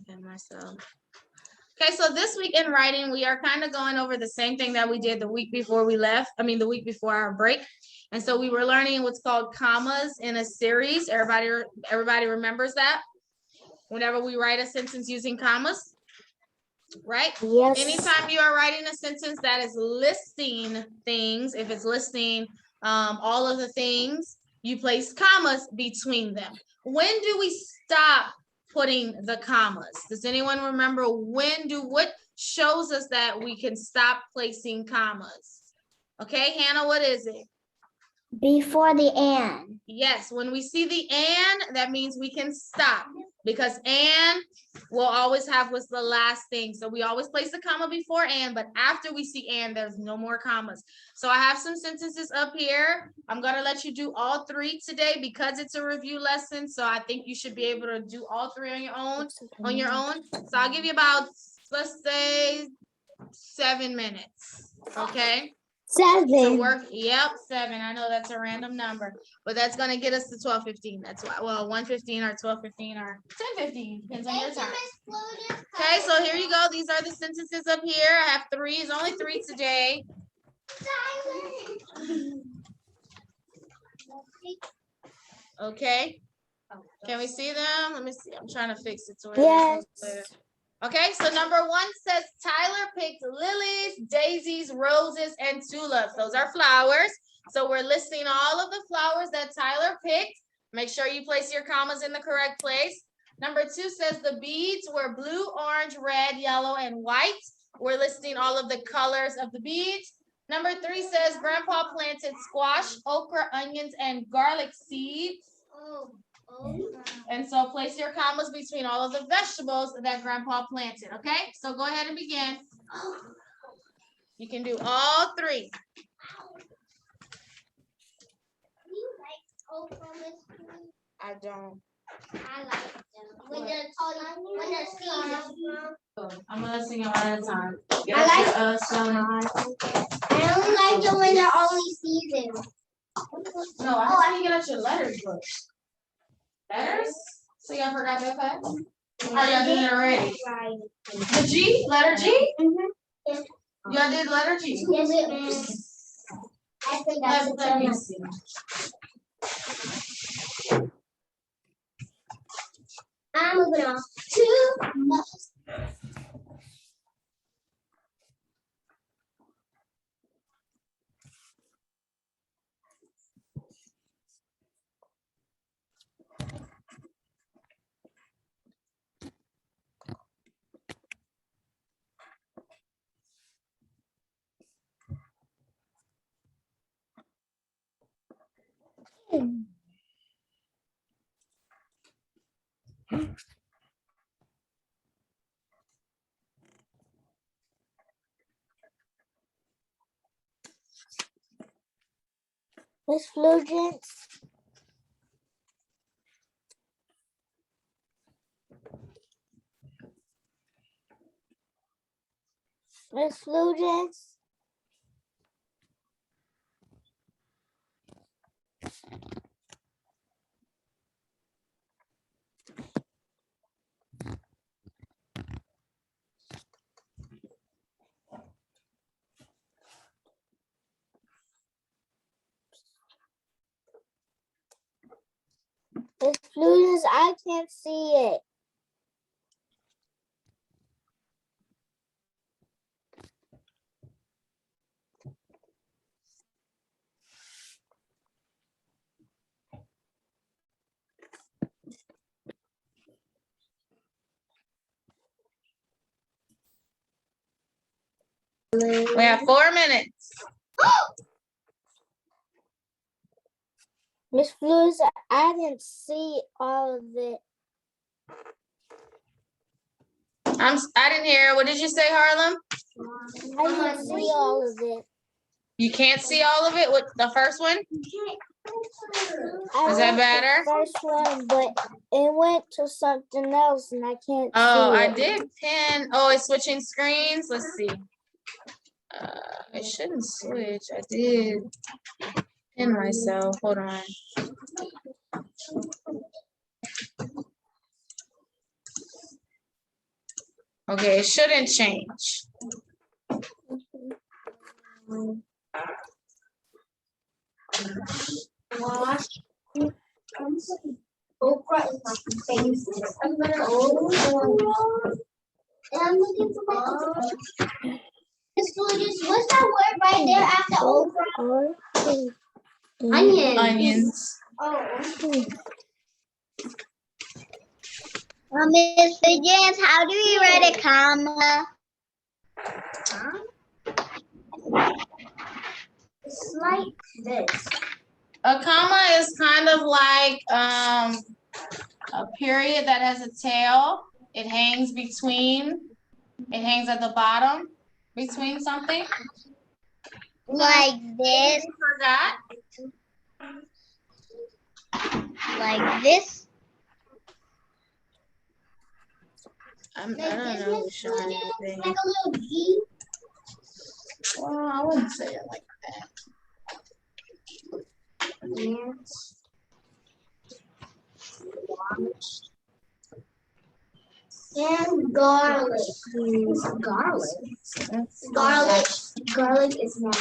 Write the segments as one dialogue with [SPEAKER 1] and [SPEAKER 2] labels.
[SPEAKER 1] And myself. Okay, so this week in writing, we are kind of going over the same thing that we did the week before we left. I mean, the week before our break. And so we were learning what's called commas in a series. Everybody remembers that? Whenever we write a sentence using commas, right?
[SPEAKER 2] Yes.
[SPEAKER 1] Anytime you are writing a sentence that is listing things, if it's listing all of the things, you place commas between them. When do we stop putting the commas? Does anyone remember what shows us that we can stop placing commas? Okay, Hannah, what is it?
[SPEAKER 2] Before the and.
[SPEAKER 1] Yes, when we see the and, that means we can stop, because and will always have what's the last thing. So we always place the comma before and, but after we see and, there's no more commas. So I have some sentences up here. I'm gonna let you do all three today because it's a review lesson. So I think you should be able to do all three on your own. So I'll give you about, let's say, 7 minutes. Okay.
[SPEAKER 2] 7.
[SPEAKER 1] To work, yep, 7. I know that's a random number, but that's gonna get us to 12:15. That's why, well, 1:15 or 12:15 or 10:15, depends on your time. Okay, so here you go. These are the sentences up here. I have 3. It's only 3 today. Okay. Can we see them? Let me see. I'm trying to fix it to where
[SPEAKER 2] Yes.
[SPEAKER 1] Okay, so number 1 says Tyler picked lilies, daisies, roses, and tulips. Those are flowers. So we're listing all of the flowers that Tyler picked. Make sure you place your commas in the correct place. Number 2 says the beads were blue, orange, red, yellow, and white. We're listing all of the colors of the beads. Number 3 says Grandpa planted squash, okra, onions, and garlic seeds. And so place your commas between all of the vegetables that Grandpa planted, okay? So go ahead and begin. You can do all 3. I don't.
[SPEAKER 2] I like them. When they're seasoned.
[SPEAKER 1] I'm gonna sing them one at a time.
[SPEAKER 2] I only like them when they're only seasoned.
[SPEAKER 1] No, I didn't get out your letters book. Letters? So y'all forgot that fact? Or y'all did it already? The G? Letter G?
[SPEAKER 2] Mm-hmm.
[SPEAKER 1] Y'all did letter G?
[SPEAKER 2] Yes, it is. I think that's
[SPEAKER 1] Let me see.
[SPEAKER 2] I'm moving on to Miss Flugence. Miss Flugence. Miss Flugence, I can't see it.
[SPEAKER 1] We have 4 minutes.
[SPEAKER 2] Miss Flugence, I didn't see all of it.
[SPEAKER 1] I didn't hear. What did you say, Harlem?
[SPEAKER 2] I didn't see all of it.
[SPEAKER 1] You can't see all of it with the first one?
[SPEAKER 2] I
[SPEAKER 1] Is that
[SPEAKER 2] went
[SPEAKER 1] better?
[SPEAKER 2] the first one, but it went to something else and I can't
[SPEAKER 1] Oh,
[SPEAKER 2] see
[SPEAKER 1] I
[SPEAKER 2] it.
[SPEAKER 1] did pin. Oh, it's switching screens. Let's see. It shouldn't switch. I did pin myself. Hold on. Okay, it shouldn't change.
[SPEAKER 2] Wash. Okra is my favorite. I'm looking for my okra. What's that word right there after okra? Onions.
[SPEAKER 1] Onions.
[SPEAKER 2] Oh. Mr. Jens, how do we write a comma? It's like this.
[SPEAKER 1] A comma is kind of like a period that has a tail. It hangs between. It hangs at the bottom between something.
[SPEAKER 2] Like this.
[SPEAKER 1] Forgot.
[SPEAKER 2] Like this.
[SPEAKER 1] I don't know. Showing anything.
[SPEAKER 2] Like a little G.
[SPEAKER 1] Well, I wouldn't say it like that.
[SPEAKER 2] And garlic. Garlic. Garlic. Garlic is not.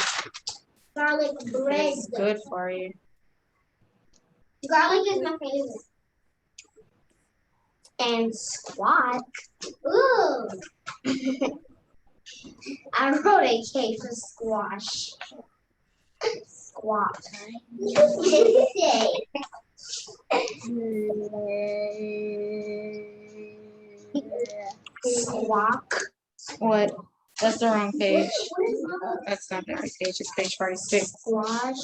[SPEAKER 2] Garlic bread.
[SPEAKER 1] It's good for you.
[SPEAKER 2] Garlic is my favorite. And squat. Ooh. I wrote a K for squash. Squat. Squawk.
[SPEAKER 1] What? That's the wrong page. That's not the right page. It's page 46.
[SPEAKER 2] Squash.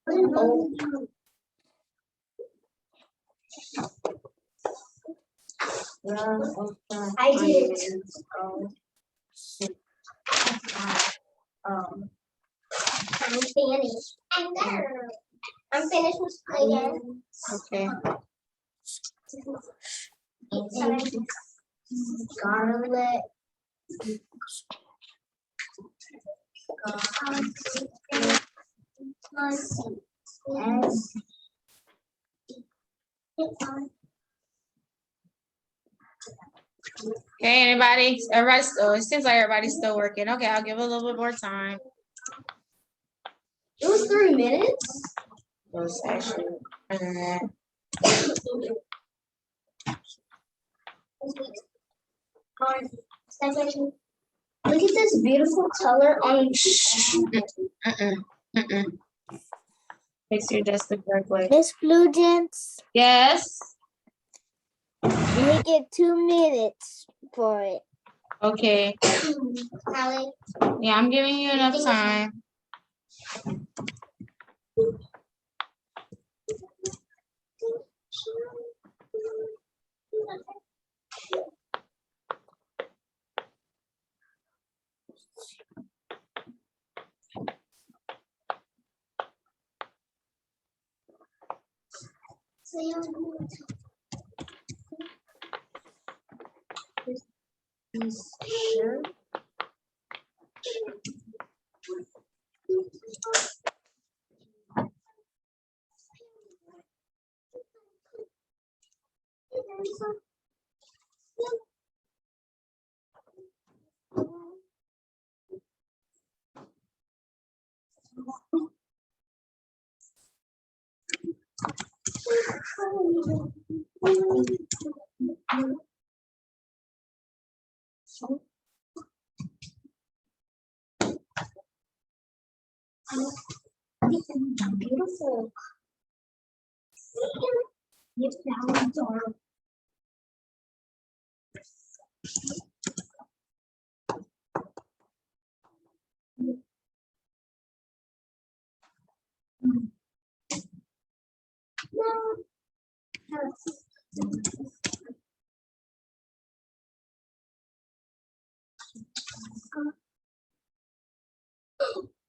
[SPEAKER 2] Oh. I did. I'm finished. I'm finished with again.
[SPEAKER 1] Okay.
[SPEAKER 2] Garlic.
[SPEAKER 1] Okay, anybody? Everybody's still, it seems like everybody's still working. Okay, I'll give it a little bit more time.
[SPEAKER 2] It was 3 minutes.
[SPEAKER 1] It was actually
[SPEAKER 2] Look at this beautiful color on.
[SPEAKER 1] Fix your desk the correct way.
[SPEAKER 3] Miss Blue Gents,
[SPEAKER 1] Yes.
[SPEAKER 3] make it 2 minutes for it.
[SPEAKER 1] Okay.
[SPEAKER 2] Allie.
[SPEAKER 1] Yeah, I'm giving you enough time.
[SPEAKER 2] Sure. Beautiful. It's now dark.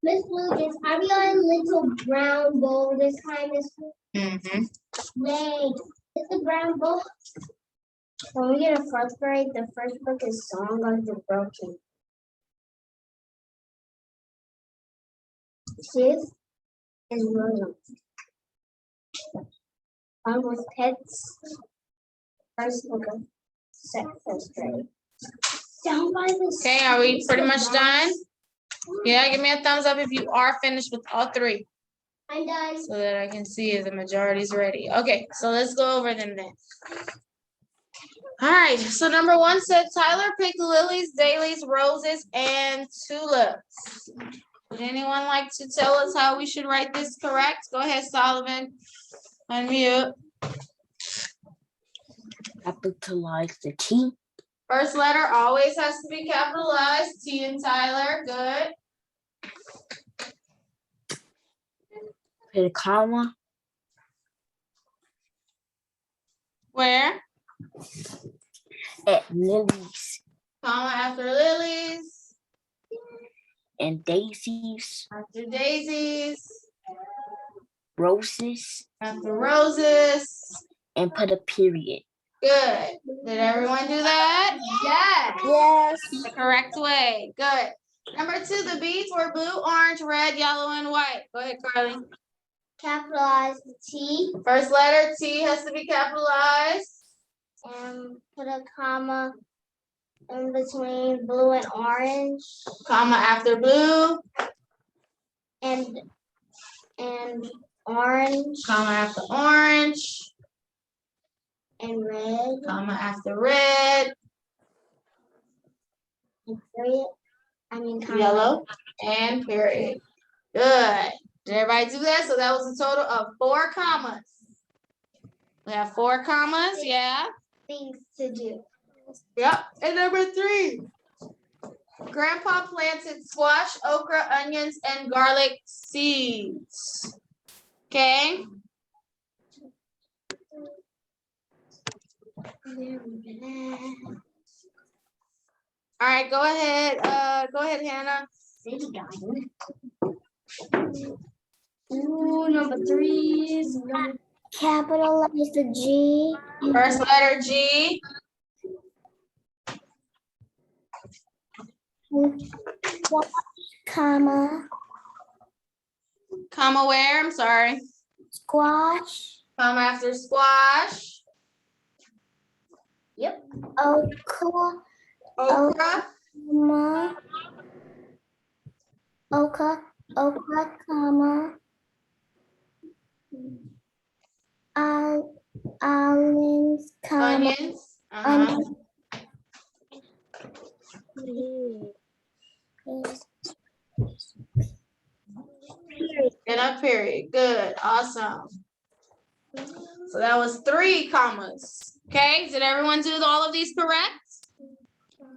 [SPEAKER 2] Miss Blue, is are we on a little brown bowl this time, Miss Blue?
[SPEAKER 1] Mm-hmm.
[SPEAKER 2] Yay. It's the brown bowl. When we get a first grade, the first book is Song of the Broken. Shiv and William. With Pets. First book of first grade. Down by the.
[SPEAKER 1] Okay, are we pretty much done? Yeah, give me a thumbs up if you are finished with all three,
[SPEAKER 2] I'm done.
[SPEAKER 1] so that I can see if the majority's ready. Okay, so let's go over them then. All right, so number one said Tyler picked lilies, dahlias, roses, and tulips. Would anyone like to tell us how we should write this correct? Go ahead, Solomon. Unmute.
[SPEAKER 3] Capitalize the T.
[SPEAKER 1] First letter always has to be capitalized. T and Tyler, good.
[SPEAKER 3] Put a comma.
[SPEAKER 1] Where?
[SPEAKER 3] At lilies
[SPEAKER 1] Comma after lilies,
[SPEAKER 3] and daisies,
[SPEAKER 1] after daisies,
[SPEAKER 3] roses,
[SPEAKER 1] after roses.
[SPEAKER 3] and put a period.
[SPEAKER 1] Good. Did everyone do that?
[SPEAKER 2] Yes.
[SPEAKER 3] Yes.
[SPEAKER 1] The correct way. Good. Number two, the beads were blue, orange, red, yellow, and white. Go ahead, Carly.
[SPEAKER 2] Capitalize the T
[SPEAKER 1] First letter T has to be capitalized.
[SPEAKER 2] and put a comma in between blue and orange
[SPEAKER 1] Comma after blue.
[SPEAKER 2] and orange
[SPEAKER 1] Comma after orange.
[SPEAKER 2] and red
[SPEAKER 1] Comma after red.
[SPEAKER 2] and period. I mean comma.
[SPEAKER 1] Yellow and period. Good. Did everybody do that? So that was a total of 4 commas. We have 4 commas, yeah.
[SPEAKER 2] Things to do.
[SPEAKER 1] Yep. And number 3. Grandpa planted squash, okra, onions, and garlic seeds. Okay. All right, go ahead. Go ahead, Hannah.
[SPEAKER 2] City garden. Ooh, number 3 is capitalize the G.
[SPEAKER 1] First letter G.
[SPEAKER 2] Comma.
[SPEAKER 1] Comma where? I'm sorry.
[SPEAKER 2] Squash.
[SPEAKER 1] Comma after squash.
[SPEAKER 2] Yep. Okra.
[SPEAKER 1] Okra.
[SPEAKER 2] Comma. Okra, comma. Almonds, comma.
[SPEAKER 1] Onions. Uh-huh. And a period. Good. Awesome. So that was 3 commas. Okay. Did everyone do all of these correct?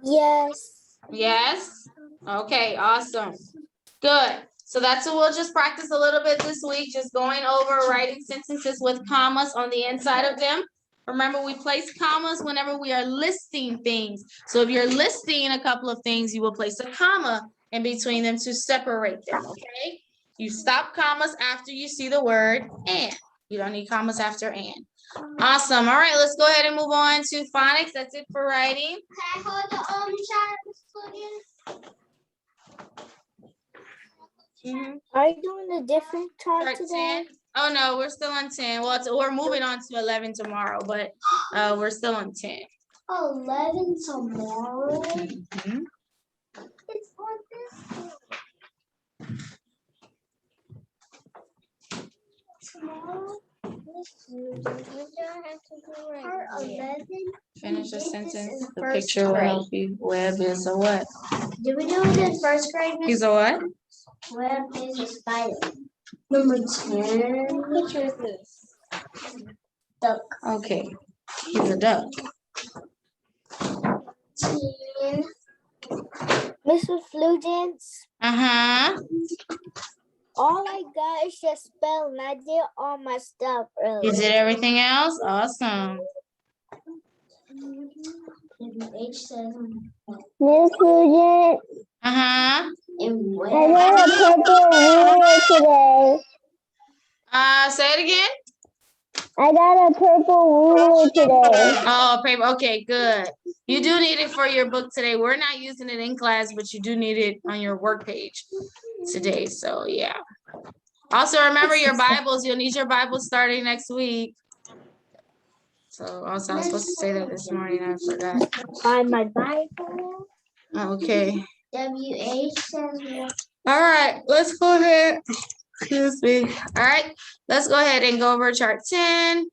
[SPEAKER 2] Yes.
[SPEAKER 1] Yes. Okay. Awesome. Good. So that's what we'll just practice a little bit this week, just going over writing sentences with commas on the inside of them. Remember, we place commas whenever we are listing things. So if you're listing a couple of things, you will place a comma in between them to separate them, okay? You stop commas after you see the word and. You don't need commas after and. Awesome. All right, let's go ahead and move on to phonics. That's it for writing.
[SPEAKER 2] Can I hold the chart again?
[SPEAKER 3] Are you doing a different chart
[SPEAKER 1] Start
[SPEAKER 3] today?
[SPEAKER 1] 10. Oh no, we're still on 10. Well, we're moving on to 11 tomorrow, but we're still on 10.
[SPEAKER 2] 11 tomorrow.
[SPEAKER 1] Mhm.
[SPEAKER 2] It's on this. Tomorrow. Part 11.
[SPEAKER 1] Finish the
[SPEAKER 2] This is
[SPEAKER 1] sentence.
[SPEAKER 2] in
[SPEAKER 1] The
[SPEAKER 2] first
[SPEAKER 1] picture will
[SPEAKER 2] grade.
[SPEAKER 1] help you. Web is a what?
[SPEAKER 2] Did we do it in first grade?
[SPEAKER 1] He's a what?
[SPEAKER 2] Web is a spider. Number 10. Which is this? Duck.
[SPEAKER 1] Okay. He's a duck.
[SPEAKER 2] 10.
[SPEAKER 3] Mrs. Flugents,
[SPEAKER 1] Uh-huh.
[SPEAKER 3] all I got is just spelling. I did all my stuff
[SPEAKER 1] You
[SPEAKER 3] earlier.
[SPEAKER 1] did everything else? Awesome.
[SPEAKER 2] H says
[SPEAKER 3] Miss Flugent,
[SPEAKER 1] Uh-huh.
[SPEAKER 2] in
[SPEAKER 3] I
[SPEAKER 2] web.
[SPEAKER 3] got a purple ruler today.
[SPEAKER 1] Say it again.
[SPEAKER 3] I got a purple ruler today.
[SPEAKER 1] Oh, paper. Okay, good. You do need it for your book today. We're not using it in class, but you do need it on your work page today. So yeah. Also, remember your Bibles. You'll need your Bibles starting next week. So also, I was supposed to say that this morning. I forgot.
[SPEAKER 3] Find my Bible.
[SPEAKER 1] Okay.
[SPEAKER 2] WH says what?
[SPEAKER 1] All right, let's go ahead. Excuse me. All right, let's go ahead and go over chart 10.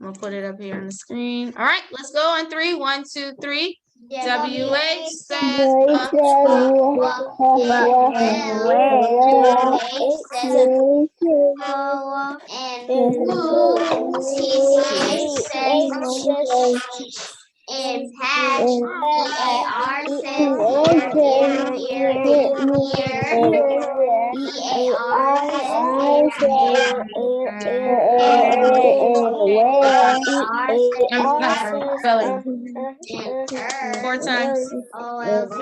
[SPEAKER 1] I'm gonna put it up here on the screen. All right, let's go on 3. 1, 2, 3. WH says
[SPEAKER 2] and CCH says and patch EAR says here, EAR
[SPEAKER 1] spelling 4 times.
[SPEAKER 2] OLD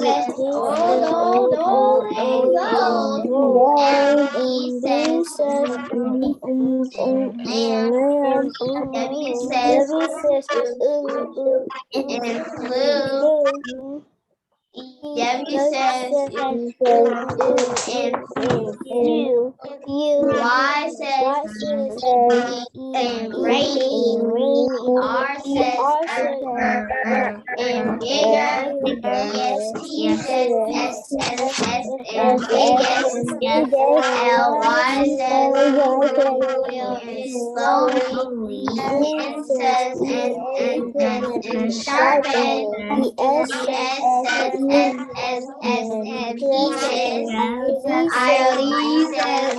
[SPEAKER 2] says and E says and W says and blue. W says Y says and rainy. R says and bigger. EST says SSS and biggest. LY says slowly. N says and sharpen. ES says S and peaches. IOD says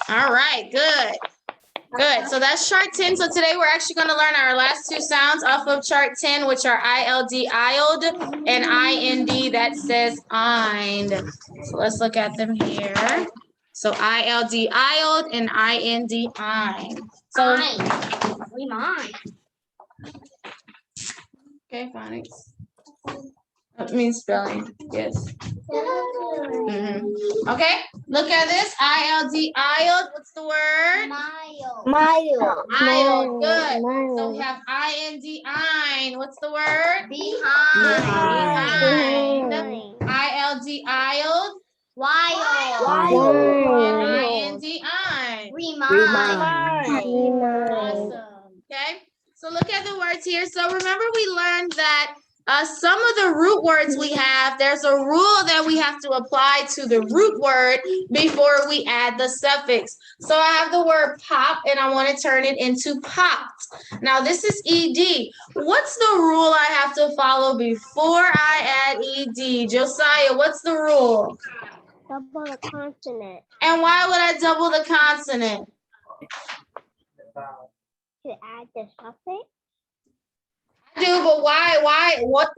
[SPEAKER 1] All right, good. Good. So that's chart 10. So today we're actually going to learn our last 2 sounds off of chart 10, which are ILD, ILD, and IND that says IND. So let's look at them here. So ILD, ILD, and IND, IND. So, okay, phonics. That means spelling, yes. Okay, look at this. ILD, ILD. What's the word? Ild. Good. So we have IND, IND. What's the word? Behind. ILD, ILD.
[SPEAKER 2] Wild.
[SPEAKER 1] And IND, IND. Awesome. Okay. So look at the words here. So remember we learned that some of the root words we have, there's a rule that we have to apply to the root word before we add the suffix. So I have the word pop and I want to turn it into popped. Now this is ED. What's the rule I have to follow before I add ED? Josiah, what's the rule?
[SPEAKER 3] Double the consonant.
[SPEAKER 1] And why would I double the consonant?
[SPEAKER 3] To add the suffix.
[SPEAKER 1] I do, but why? What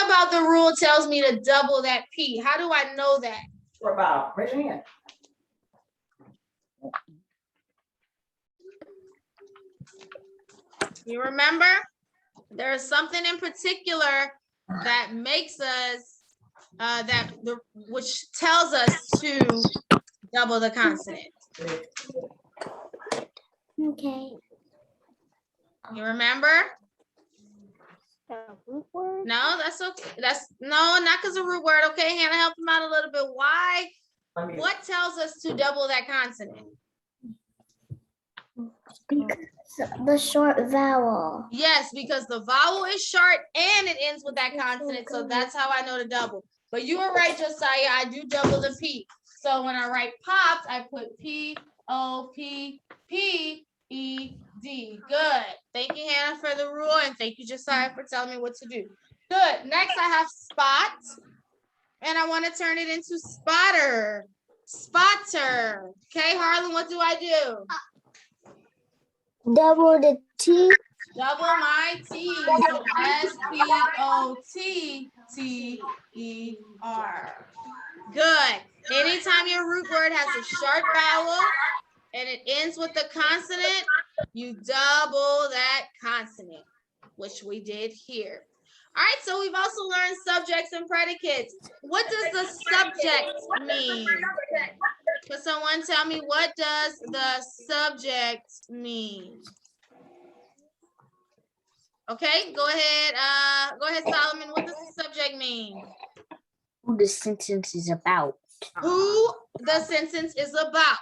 [SPEAKER 1] about the rule tells me to double that P? How do I know that?
[SPEAKER 4] What about? Raise your hand.
[SPEAKER 1] You remember? There's something in particular that makes us which tells us to double the consonant.
[SPEAKER 3] Okay.
[SPEAKER 1] You remember?
[SPEAKER 3] Root word.
[SPEAKER 1] No, that's okay. Not because of root word. Okay, Hannah, help him out a little bit. Why? What tells us to double that consonant?
[SPEAKER 2] The short vowel.
[SPEAKER 1] Yes, because the vowel is short and it ends with that consonant, so that's how I know to double. But you were right, Josiah. I do double the P. So when I write popped, I put P-O-P-P-E-D. Good. Thank you, Hannah, for the rule, and thank you, Josiah, for telling me what to do. Good. Next, I have spot, and I want to turn it into spotter. Spotter. Okay, Harlan, what do I do?
[SPEAKER 3] Double the T.
[SPEAKER 1] Double my T. So S-P-O-T-T-E-R. Good. Anytime your root word has a short vowel and it ends with a consonant, you double that consonant, which we did here. All right, so we've also learned subjects and predicates. What does the subject mean? Can someone tell me, what does the subject mean? Okay, go ahead, Solomon. What does the subject mean?
[SPEAKER 3] Who the sentence is about.
[SPEAKER 1] Who the sentence is about.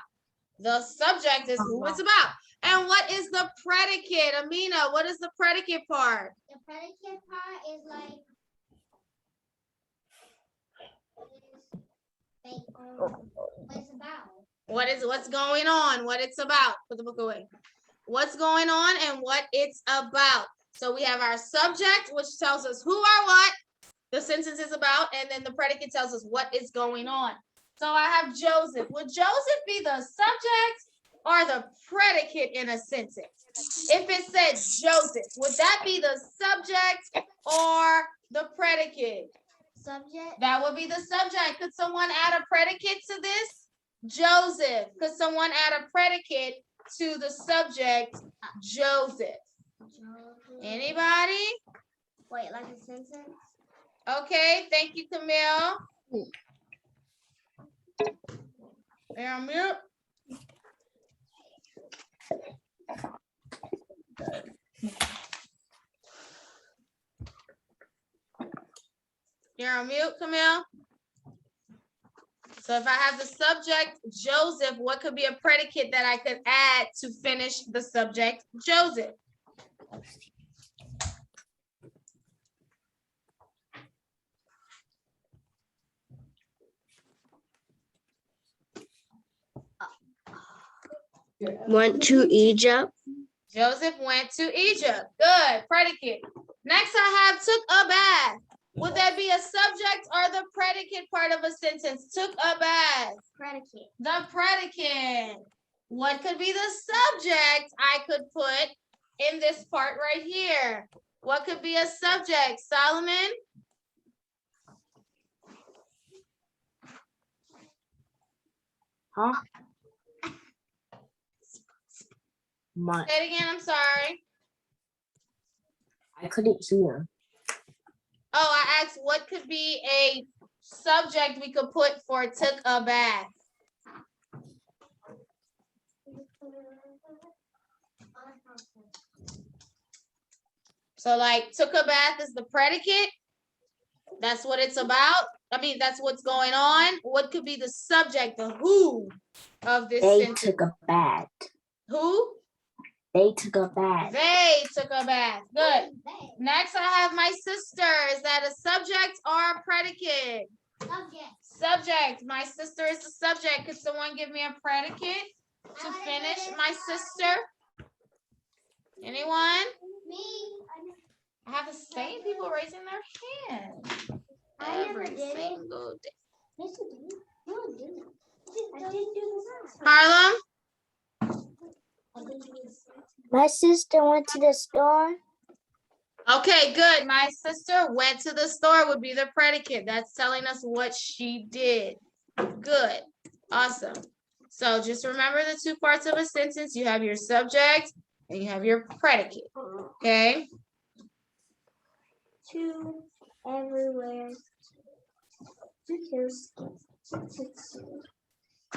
[SPEAKER 1] The subject is who it's about. And what is the predicate? Amina, what is the predicate part?
[SPEAKER 2] The predicate part is like what it's about.
[SPEAKER 1] What's going on? What it's about. Put the book away. What's going on and what it's about. So we have our subject, which tells us who or what the sentence is about, and then the predicate tells us what is going on. So I have Joseph. Would Joseph be the subject or the predicate in a sentence? If it said Joseph, would that be the subject or the predicate?
[SPEAKER 2] Subject.
[SPEAKER 1] That would be the subject. Could someone add a predicate to this? Joseph. Could someone add a predicate to the subject, Joseph? Anybody?
[SPEAKER 2] Wait, like a sentence?
[SPEAKER 1] Okay, thank you, Camille. You're on mute. You're on mute, Camille. So if I have the subject, Joseph, what could be a predicate that I could add to finish the subject, Joseph?
[SPEAKER 3] Went to Egypt.
[SPEAKER 1] Joseph went to Egypt. Good, predicate. Next I have took a bath. Would that be a subject or the predicate part of a sentence? Took a bath.
[SPEAKER 2] Predicate.
[SPEAKER 1] The predicate. What could be the subject I could put in this part right here? What could be a subject, Solomon?
[SPEAKER 3] Huh?
[SPEAKER 1] Say it again, I'm sorry.
[SPEAKER 3] I couldn't see him.
[SPEAKER 1] Oh, I asked what could be a subject we could put for took a bath. So like took a bath is the predicate. That's what it's about. I mean, that's what's going on. What could be the subject, the who of this
[SPEAKER 3] They
[SPEAKER 1] sentence?
[SPEAKER 3] took a bath.
[SPEAKER 1] Who?
[SPEAKER 3] They took a bath.
[SPEAKER 1] They took a bath. Good. Next, I have my sister. Is that a subject or a predicate?
[SPEAKER 2] Subject.
[SPEAKER 1] Subject. My sister is the subject. Could someone give me a predicate to finish my sister? Anyone?
[SPEAKER 2] Me.
[SPEAKER 1] I have the same people raising their hands
[SPEAKER 2] I never
[SPEAKER 1] every
[SPEAKER 2] did it.
[SPEAKER 1] single day.
[SPEAKER 2] Yes, you did. No, I didn't. I didn't do this.
[SPEAKER 1] Harlem?
[SPEAKER 2] I didn't do this.
[SPEAKER 3] My sister went to the store.
[SPEAKER 1] Okay, good. My sister went to the store would be the predicate. That's telling us what she did. Good. Awesome. So just remember the two parts of a sentence. You have your subject and you have your predicate. Okay?
[SPEAKER 2] To everywhere.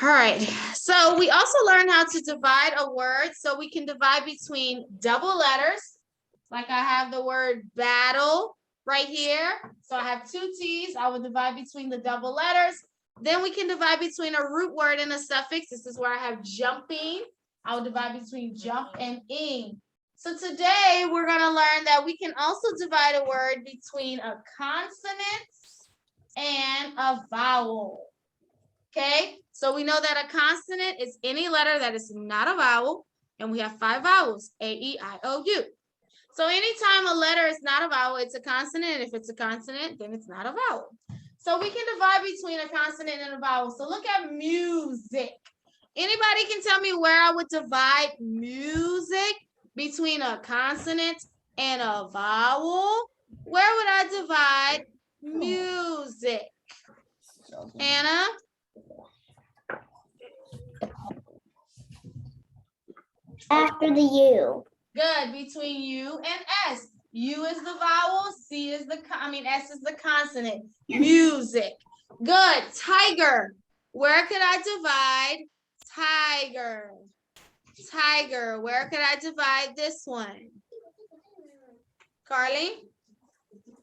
[SPEAKER 1] All right. So we also learned how to divide a word. So we can divide between double letters. Like I have the word battle right here. So I have two T's. I will divide between the double letters. Then we can divide between a root word and a suffix. This is where I have jumping. I will divide between jump and ing. So today we're going to learn that we can also divide a word between a consonant and a vowel. Okay, so we know that a consonant is any letter that is not a vowel, and we have 5 vowels, A, E, I, O, U. So anytime a letter is not a vowel, it's a consonant, and if it's a consonant, then it's not a vowel. So we can divide between a consonant and a vowel. So look at music. Anybody can tell me where I would divide music between a consonant and a vowel? Where would I divide music? Anna?
[SPEAKER 3] After the U.
[SPEAKER 1] Good, between U and S. U is the vowel, C is the, S is the consonant. Music. Good, tiger. Where could I divide tiger? Tiger, where could I divide this one? Carly?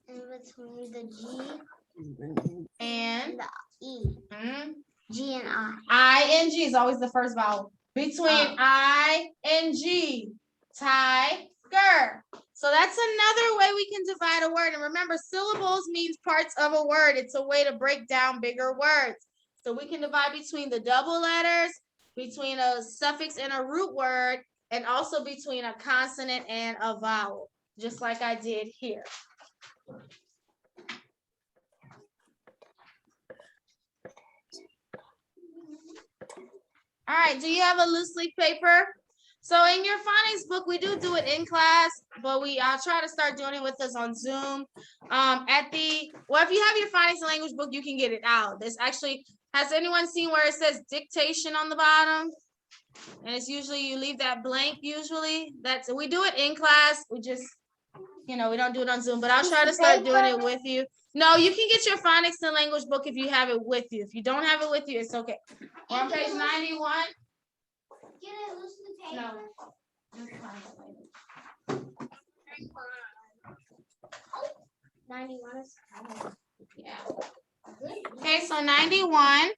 [SPEAKER 2] In between the G
[SPEAKER 1] And
[SPEAKER 2] and the E. G and I.
[SPEAKER 1] I-N-G is always the first vowel. Between I and G. Tiger. So that's another way we can divide a word. And remember, syllables means parts of a word. It's a way to break down bigger words. So we can divide between the double letters, between a suffix and a root word, and also between a consonant and a vowel, just like I did here. All right, do you have a loose leaf paper? So in your phonics book, we do it in class, but I'll try to start doing it with us on Zoom. If you have your phonics and language book, you can get it out. This actually, has anyone seen where it says dictation on the bottom? And it's usually, you leave that blank usually. We do it in class. We just, we don't do it on Zoom, but I'll try to start doing it with you. No, you can get your phonics and language book if you have it with you. If you don't have it with you, it's okay. We're on page 91.
[SPEAKER 2] Get it loose the paper.
[SPEAKER 1] No. Just find it later.
[SPEAKER 2] 91 is
[SPEAKER 1] Yeah. Okay, so 91.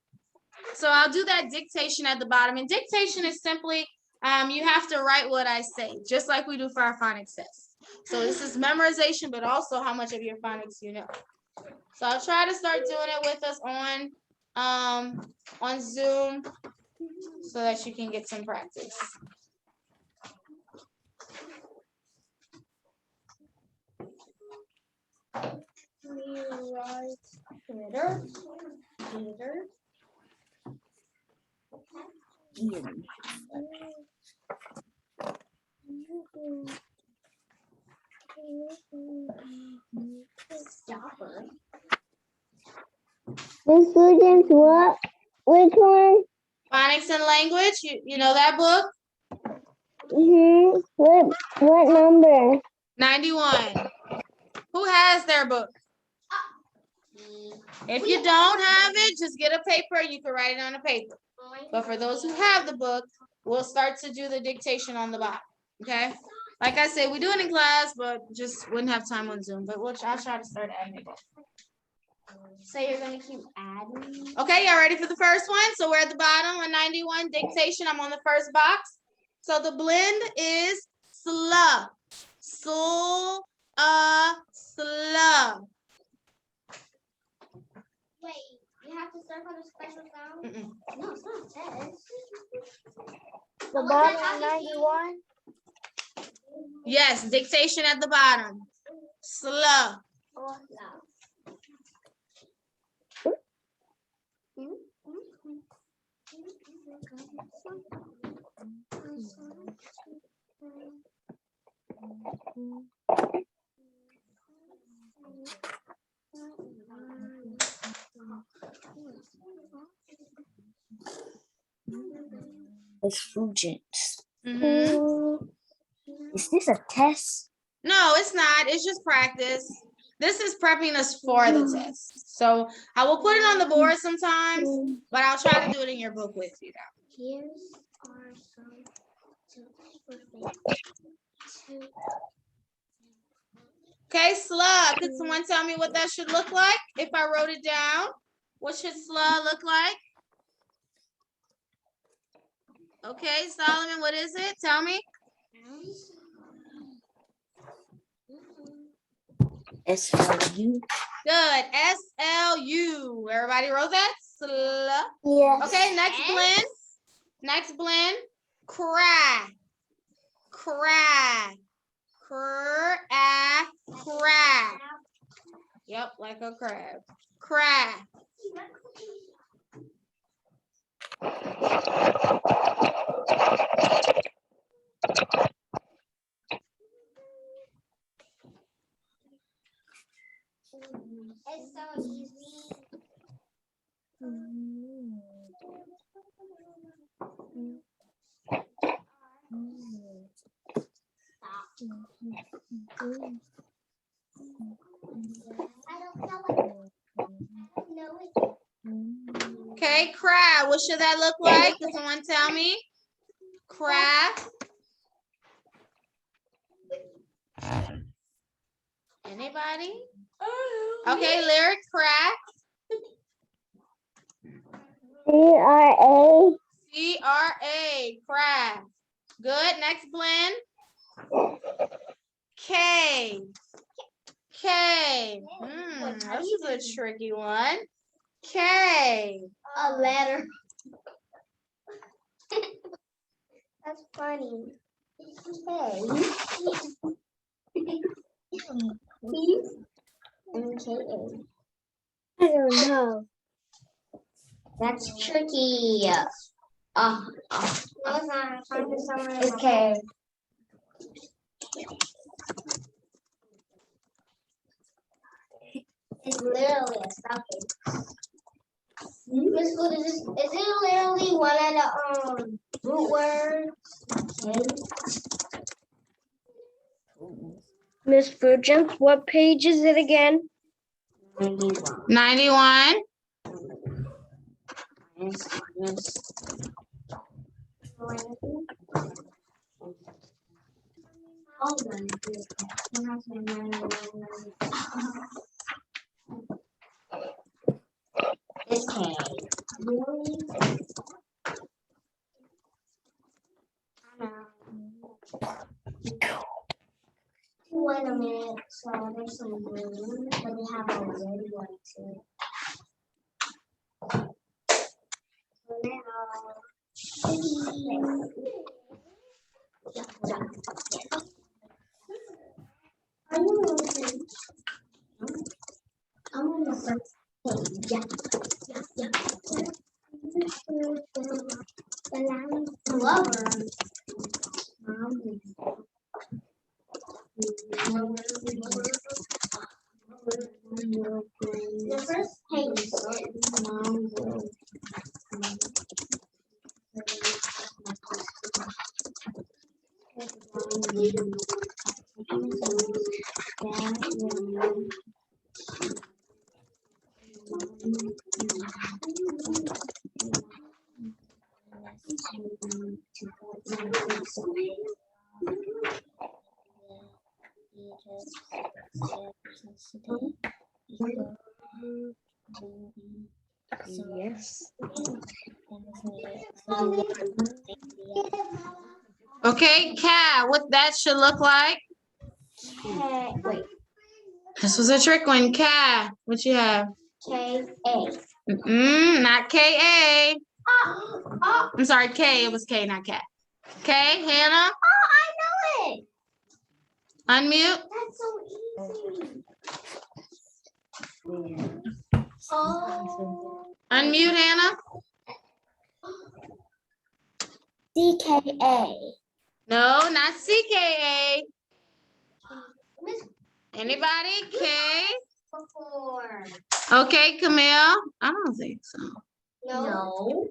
[SPEAKER 1] So I'll do that dictation at the bottom. And dictation is simply, you have to write what I say, just like we do for our phonics test. So this is memorization, but also how much of your phonics you know. So I'll try to start doing it with us on Zoom so that you can get some practice.
[SPEAKER 2] stopper.
[SPEAKER 3] The students, what? Which one?
[SPEAKER 1] Phonics and language, you know that book?
[SPEAKER 3] What number?
[SPEAKER 1] 91. Who has their book? If you don't have it, just get a paper. You can write it on a paper. But for those who have the book, we'll start to do the dictation on the bottom. Okay? Like I said, we do it in class, but just wouldn't have time on Zoom. But I'll try to start adding it.
[SPEAKER 2] So you're gonna keep adding.
[SPEAKER 1] Okay, y'all ready for the first one? So we're at the bottom on 91, dictation. I'm on the first box. So the blend is sluh. Sluh.
[SPEAKER 2] Wait, you have to circle the special sound?
[SPEAKER 1] Mm-mm.
[SPEAKER 2] No, it's not test.
[SPEAKER 3] The bottom 91.
[SPEAKER 1] Yes, dictation at the bottom. Sluh.
[SPEAKER 2] Oh, no.
[SPEAKER 5] Effulgence.
[SPEAKER 1] Mm-hmm.
[SPEAKER 5] Is this a test?
[SPEAKER 1] No, it's not. It's just practice. This is prepping us for the test. So I will put it on the board sometimes, but I'll try to do it in your book with you now.
[SPEAKER 2] Here's our some
[SPEAKER 1] Okay, sluh. Could someone tell me what that should look like if I wrote it down? What should sluh look like? Okay, Solomon, what is it? Tell me.
[SPEAKER 5] SLU.
[SPEAKER 1] Good. SLU. Everybody wrote that? Sluh.
[SPEAKER 3] Yes.
[SPEAKER 1] Okay, next blend. Next blend. Cry. Cry. Crab. Yep, like a crab. Cry.
[SPEAKER 2] It's so easy. I don't know it.
[SPEAKER 1] Okay, crab. What should that look like? Can someone tell me? Crab. Anybody? Okay, lyric, crab.
[SPEAKER 3] CRA.
[SPEAKER 1] C-R-A, craft. Good, next blend. K. K. This is a tricky one. K.
[SPEAKER 2] A letter. That's funny. K. P-M-K-A.
[SPEAKER 3] I don't know.
[SPEAKER 2] That's tricky. No, it's not. It's K. It's literally a stocking. Miss Food, is it literally one of the root words?
[SPEAKER 3] Miss Fugent, what page is it again?
[SPEAKER 1] 91.
[SPEAKER 2] It's K. Really? Wait a minute. So there's some green, but they have a red one too. So now, I'm on the first page. Lover. The first page.
[SPEAKER 5] Yes.
[SPEAKER 1] Okay, Cat, what that should look like?
[SPEAKER 2] Wait.
[SPEAKER 1] This was a trick one. Cat, what you have?
[SPEAKER 2] K-A.
[SPEAKER 1] Not K-A. I'm sorry, K. It was K, not Cat. K, Hannah,
[SPEAKER 2] Oh, I know it.
[SPEAKER 1] unmute.
[SPEAKER 2] That's so easy. Oh.
[SPEAKER 1] Unmute, Hannah.
[SPEAKER 2] C-K-A.
[SPEAKER 1] No, not C-K-A.
[SPEAKER 2] Miss
[SPEAKER 1] Anybody? K?
[SPEAKER 2] before.
[SPEAKER 1] Okay, Camille. I don't think so.
[SPEAKER 2] No.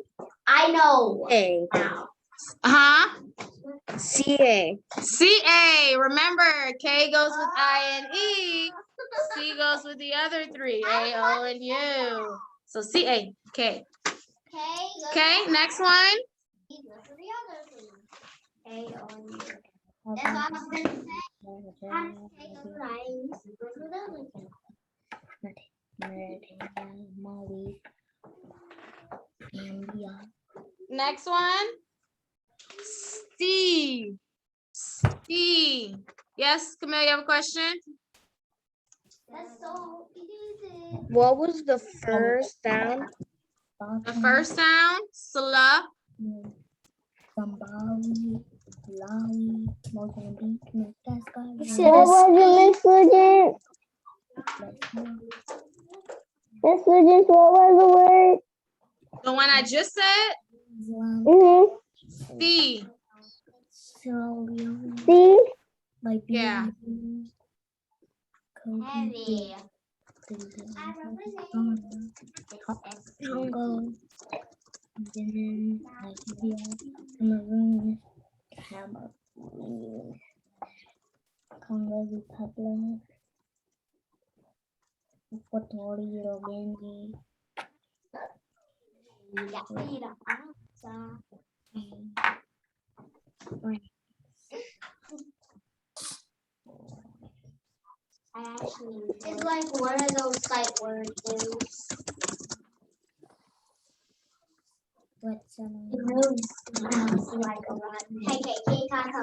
[SPEAKER 2] I know.
[SPEAKER 3] A.
[SPEAKER 1] Huh?
[SPEAKER 3] C-A.
[SPEAKER 1] C-A. Remember, K goes with I-N-E. C goes with the other three, A, O, and U. So C-A, K. Okay, next one.
[SPEAKER 2] That's what I was going to say. How to take a line.
[SPEAKER 1] Next one. Steve. Steve. Yes, Camille, you have a question?
[SPEAKER 2] That's so easy.
[SPEAKER 3] What was the first sound?
[SPEAKER 1] The first sound, Sla.
[SPEAKER 3] What was it, Miss Fugent? Miss Fugent, what was the word?
[SPEAKER 1] The one I just said, C.
[SPEAKER 3] C?
[SPEAKER 1] Yeah.
[SPEAKER 2] Heavy.
[SPEAKER 5] Congo Republic, Equatorial Guinea,
[SPEAKER 2] It's like one of those sight words.
[SPEAKER 5] What's
[SPEAKER 2] It moves like a rod. Hey, Taco.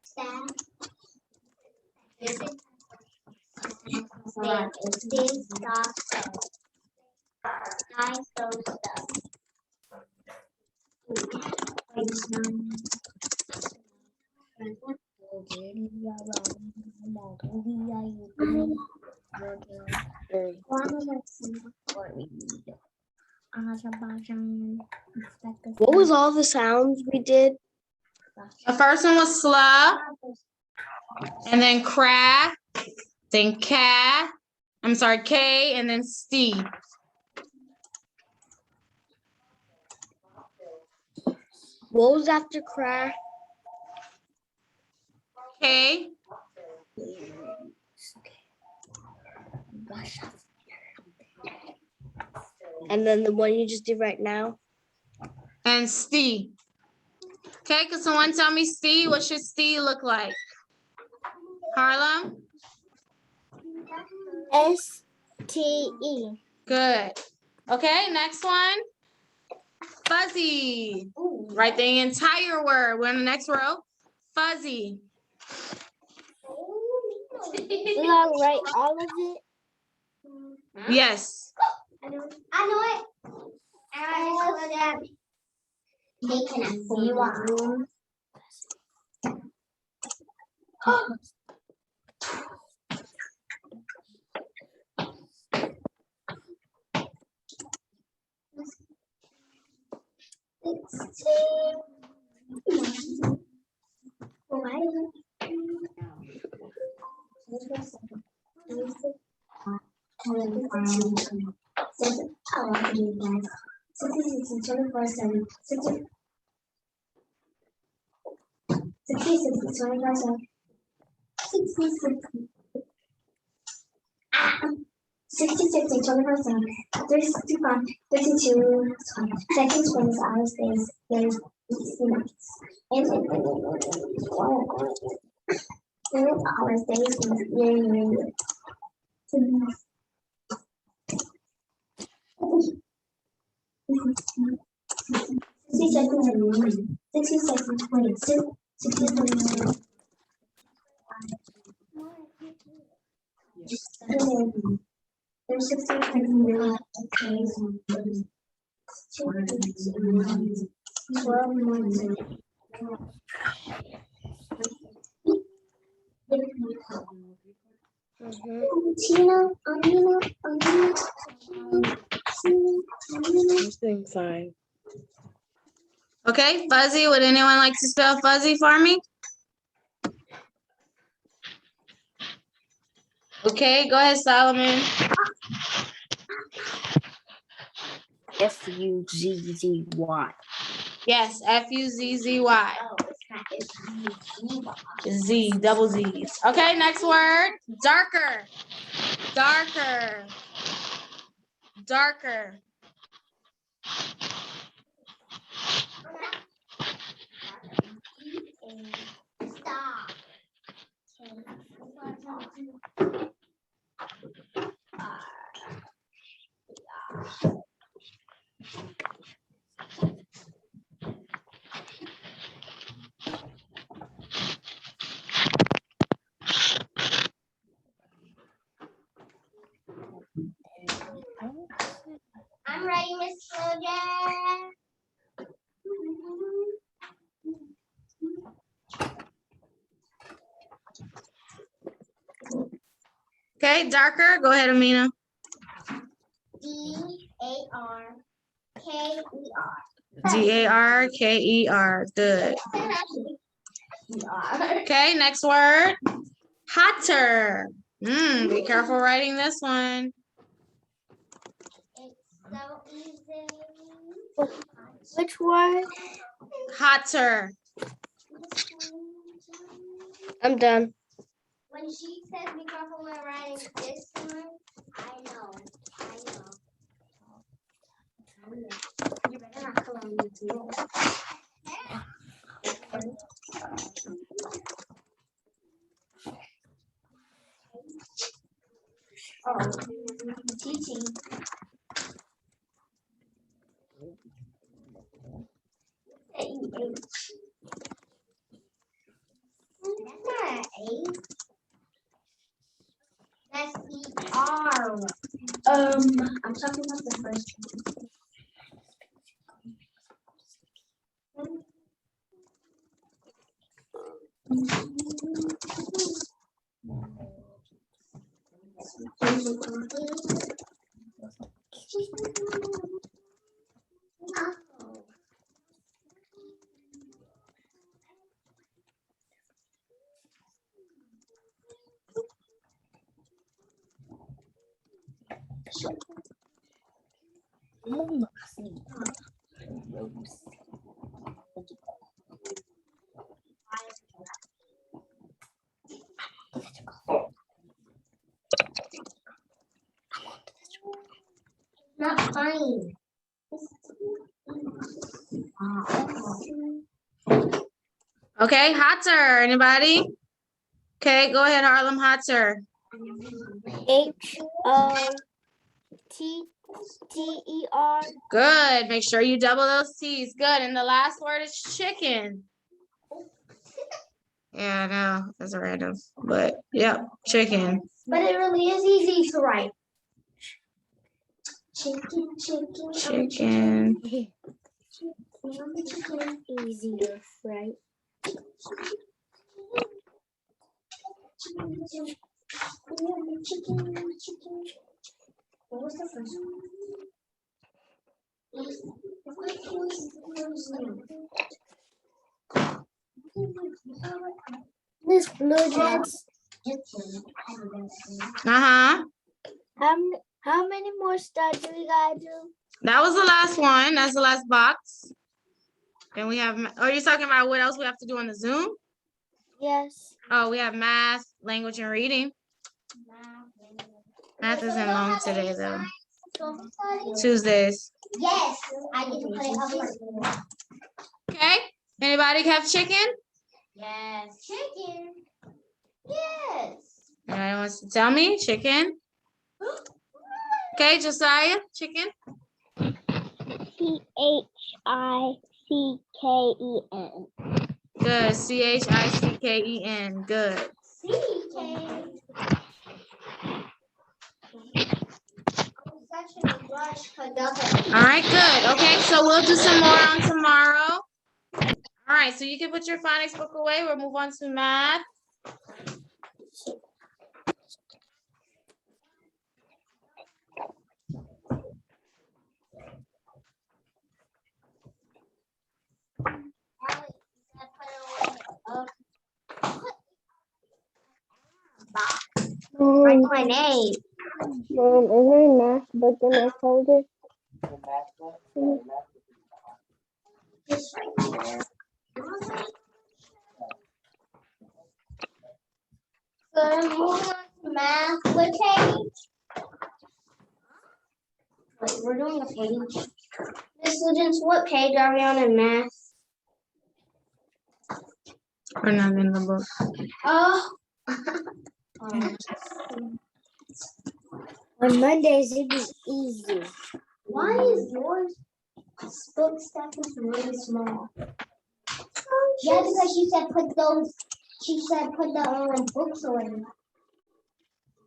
[SPEAKER 2] Staff. There, it's this stuff. I so stuff.
[SPEAKER 3] What was all the sounds we did?
[SPEAKER 1] The first one was sluh, and then cra, then ca, I'm sorry, K, and then Steve.
[SPEAKER 3] What was after crash?
[SPEAKER 1] K,
[SPEAKER 3] And then the one you just did right now?
[SPEAKER 1] and Steve. Okay, can someone tell me Steve? What should Steve look like? Harlem?
[SPEAKER 3] S-T-E.
[SPEAKER 1] Good. Okay, next one. Fuzzy. Write the entire word. We're in the next row. Fuzzy.
[SPEAKER 3] We gotta write all of it.
[SPEAKER 1] Yes.
[SPEAKER 2] I know it. Making a form. Sixty-six and 24/7, 365, 32 seconds from the outer space. There's 60 minutes. And hours, days, and year. 60 seconds and 1 minute. 60 seconds, 26. 60 seconds. There's 60 seconds. 12 months. Tina,
[SPEAKER 3] I'm doing fine.
[SPEAKER 1] Okay, Fuzzy. Would anyone like to spell Fuzzy for me? Okay, go ahead, Solomon.
[SPEAKER 3] F-U-Z-Z-Y.
[SPEAKER 1] Yes, F-U-Z-Z-Y. Z, double Z's. Okay, next word. Darker. Darker. Darker.
[SPEAKER 2] Stop. I'm ready, Miss Children.
[SPEAKER 1] Okay, darker. Go ahead, Amina.
[SPEAKER 2] D-A-R-K-E-R.
[SPEAKER 1] D-A-R-K-E-R. Good. Okay, next word. Hotter. Be careful writing this one.
[SPEAKER 2] It's so easy.
[SPEAKER 3] Which word?
[SPEAKER 1] Hotter.
[SPEAKER 3] I'm done.
[SPEAKER 2] When she says be careful when writing this one, I know. You better not come on me too. Oh, teaching. I'm talking about the first one. Not funny.
[SPEAKER 1] Okay, Hotter, anybody? Okay, go ahead, Harlem Hotter.
[SPEAKER 3] HOTTER.
[SPEAKER 1] Good. Make sure you double those T's. Good. And the last word is chicken. Yeah, I know. That's random. But yep, chicken.
[SPEAKER 2] But it really is easy to write. Chicken.
[SPEAKER 1] Chicken.
[SPEAKER 3] Easier, right?
[SPEAKER 2] What was the first one?
[SPEAKER 3] Miss Blue Jets.
[SPEAKER 1] Uh-huh.
[SPEAKER 3] How many more stars do we gotta do?
[SPEAKER 1] That was the last one. That's the last box. Then we have, are you talking about what else we have to do on the Zoom?
[SPEAKER 3] Yes.
[SPEAKER 1] Oh, we have math, language, and reading. Math isn't long today, though. Tuesdays.
[SPEAKER 2] Yes, I get to play other.
[SPEAKER 1] Okay. Anybody have chicken?
[SPEAKER 2] Yes, chicken. Yes.
[SPEAKER 1] Anybody wants to tell me? Chicken. Okay, Josiah, chicken.
[SPEAKER 3] CHICKEN.
[SPEAKER 1] Good. CHICKEN. Good. All right, good. Okay, so we'll do some more on tomorrow. All right, so you can put your phonics book away. We'll move on to math.
[SPEAKER 2] Write my name.
[SPEAKER 3] Is there a math book in my folder?
[SPEAKER 2] Just right there. Gonna move on to math. What page? Wait, we're doing a page. Miss Students, what page are we on in math?
[SPEAKER 1] We're not in the book.
[SPEAKER 2] Oh.
[SPEAKER 3] On Mondays, it'd be easy.
[SPEAKER 2] Why is yours book stack is really small? Yeah, because she said put those. She said put the books away.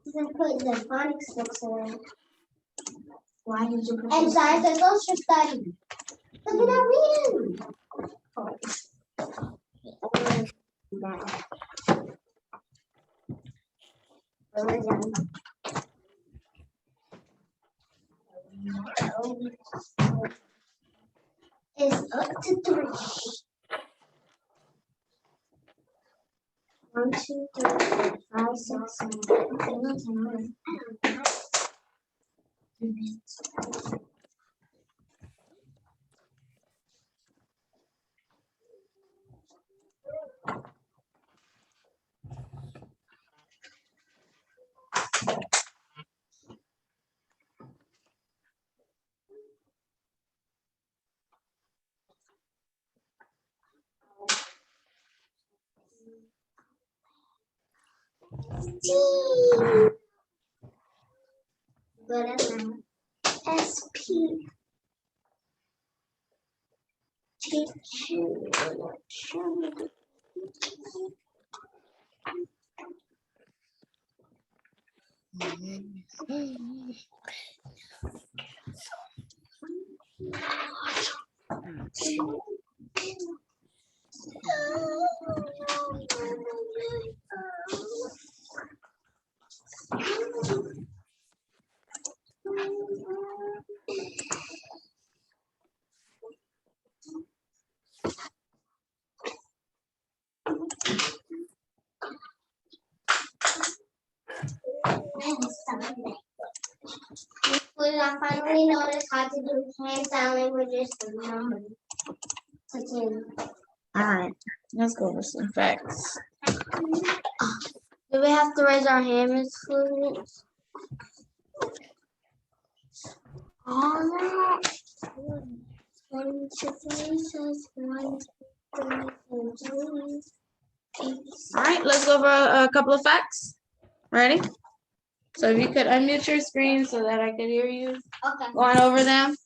[SPEAKER 2] She said put the phonics books away. Why did you put? And science and social study. Look at that reading. Is up to 3. 1, 2, 3, 4, 5, 6, 7, 8, 9, 10. Good at math. SP. I finally noticed how to do hand sign languages for numbers.
[SPEAKER 1] All right, let's go over some facts.
[SPEAKER 2] Do we have to raise our hand, Miss Florence? Oh, no. 1, 2, 3, 1, 2, 3, 4.
[SPEAKER 1] All right, let's go over a couple of facts. Ready? So if you could unmute your screen so that I could hear you
[SPEAKER 2] Okay.
[SPEAKER 1] going over them.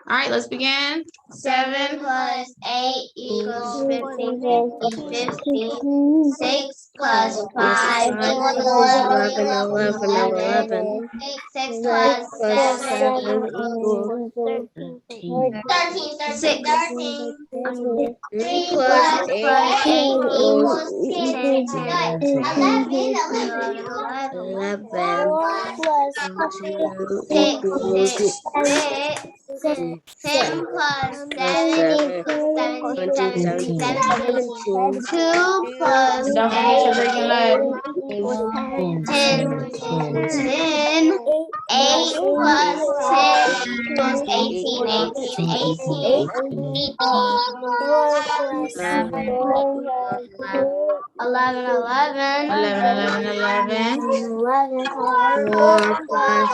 [SPEAKER 1] All right, let's begin.
[SPEAKER 2] 7 plus 8 equals 15. 6 plus 5 equals 11. 6 plus 7 equals 13. 3 plus 8 equals 10. 11. 10 plus 7 equals 17. 2 plus
[SPEAKER 1] Don't forget your breaking leg.
[SPEAKER 2] 10. 8 plus 10 equals 18. 11. 4 plus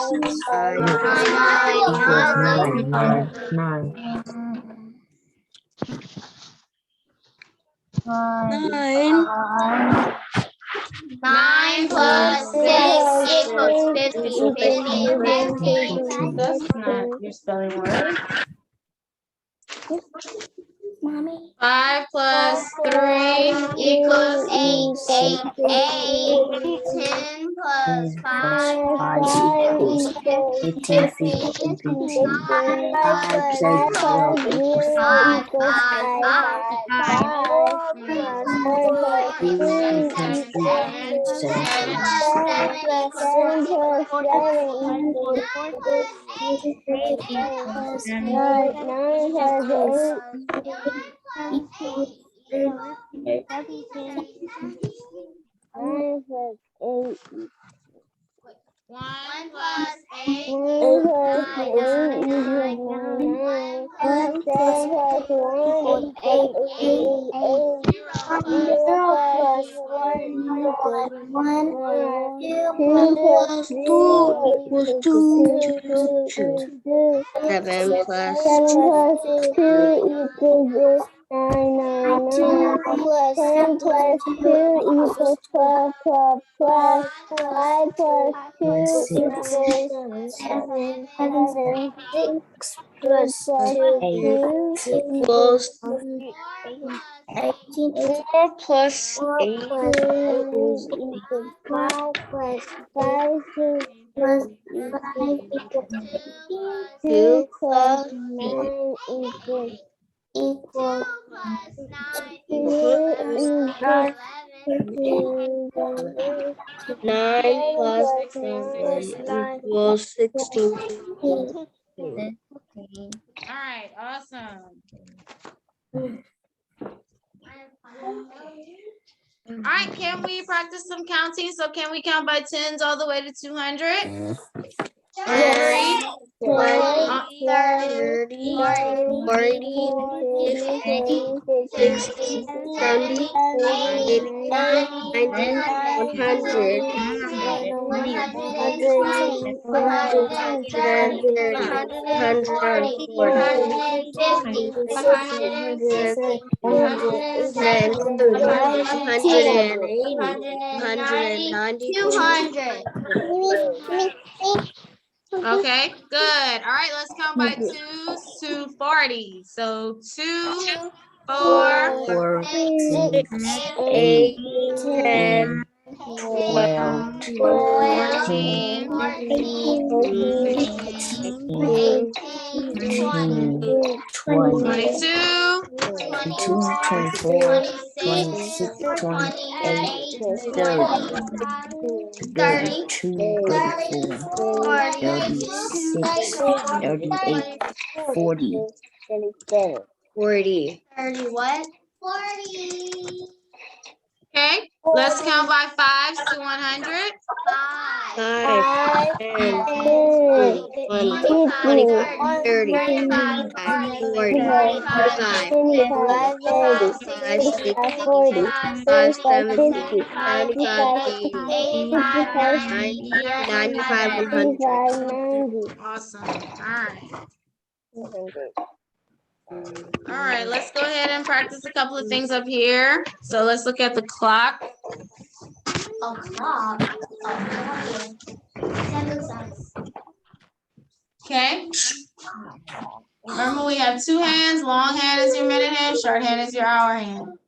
[SPEAKER 2] 9 plus 6 equals 50. 50.
[SPEAKER 1] That's not your spelling word.
[SPEAKER 3] Mommy.
[SPEAKER 1] 5 plus 3
[SPEAKER 2] Equals 8. 10 plus 5 equals 50. 1 plus 8 equals 7 plus
[SPEAKER 3] 2 equals 9. 10 plus 2 equals 12. 5 plus 2 equals 7. 6 plus 2 equals 18. 4 plus 8 equals 5 plus 5 plus 5 equals 2 plus 9 equals
[SPEAKER 2] 2 plus 9 equals
[SPEAKER 3] 9 plus 7 equals 16.
[SPEAKER 1] All right, awesome. All right, can we practice some counting? So can we count by tens all the way to 200? 30,
[SPEAKER 3] 30, 40, 50, 60, 70, 80, 90, 100, 110, 130, 200.
[SPEAKER 1] Okay, good. All right, let's count by twos to 40. So 2, 4,
[SPEAKER 3] 6, 8, 10, 12, 13,
[SPEAKER 1] 22,
[SPEAKER 5] 24, 26, 28, 30, 32, 34, 36, 38, 40.
[SPEAKER 3] 40.
[SPEAKER 2] 30 what? 40.
[SPEAKER 1] okay? Let's count by fives to 100.
[SPEAKER 2] 5.
[SPEAKER 3] 10,
[SPEAKER 2] 25,
[SPEAKER 3] 30,
[SPEAKER 2] 35, 40,
[SPEAKER 3] 45,
[SPEAKER 2] 11,
[SPEAKER 3] 40,
[SPEAKER 2] 65, 70,
[SPEAKER 3] 75,
[SPEAKER 2] 85,
[SPEAKER 3] 95,
[SPEAKER 2] 100.
[SPEAKER 3] 100.
[SPEAKER 1] Awesome. All right, let's go ahead and practice a couple of things up here. So let's look at the clock.
[SPEAKER 2] O'clock. 7 cents.
[SPEAKER 1] Okay. Remember, we have two hands. Long hand is your minute hand. Short hand is your hour hand.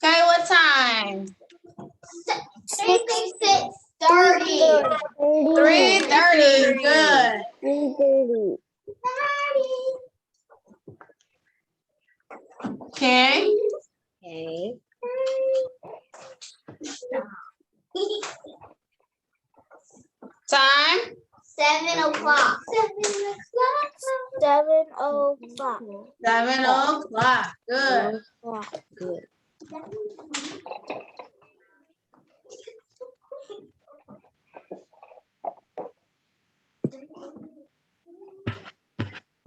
[SPEAKER 1] Okay, what time?
[SPEAKER 2] 30.
[SPEAKER 1] 3:30. Good.
[SPEAKER 3] 3:30.
[SPEAKER 1] Okay.
[SPEAKER 3] Okay.
[SPEAKER 1] Time.
[SPEAKER 2] 7 o'clock.
[SPEAKER 3] 7 o'clock.
[SPEAKER 1] 7 o'clock. Good.
[SPEAKER 3] Good.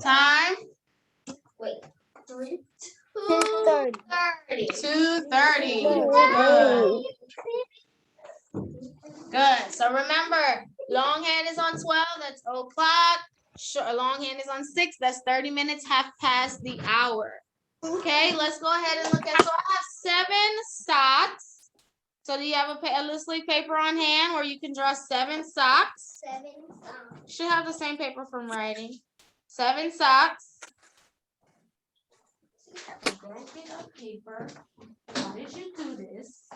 [SPEAKER 1] Time.
[SPEAKER 2] Wait.
[SPEAKER 3] 2:30.
[SPEAKER 1] 2:30. Good. Good. So remember, long hand is on 12. That's o'clock. Long hand is on 6. That's 30 minutes, half past the hour. Okay, let's go ahead and look at. So I have 7 socks. So do you have a loose leaf paper on hand where you can draw 7 socks?
[SPEAKER 2] 7 socks.
[SPEAKER 1] Should have the same paper from writing. 7 socks. Don't get a paper. Why did you do this?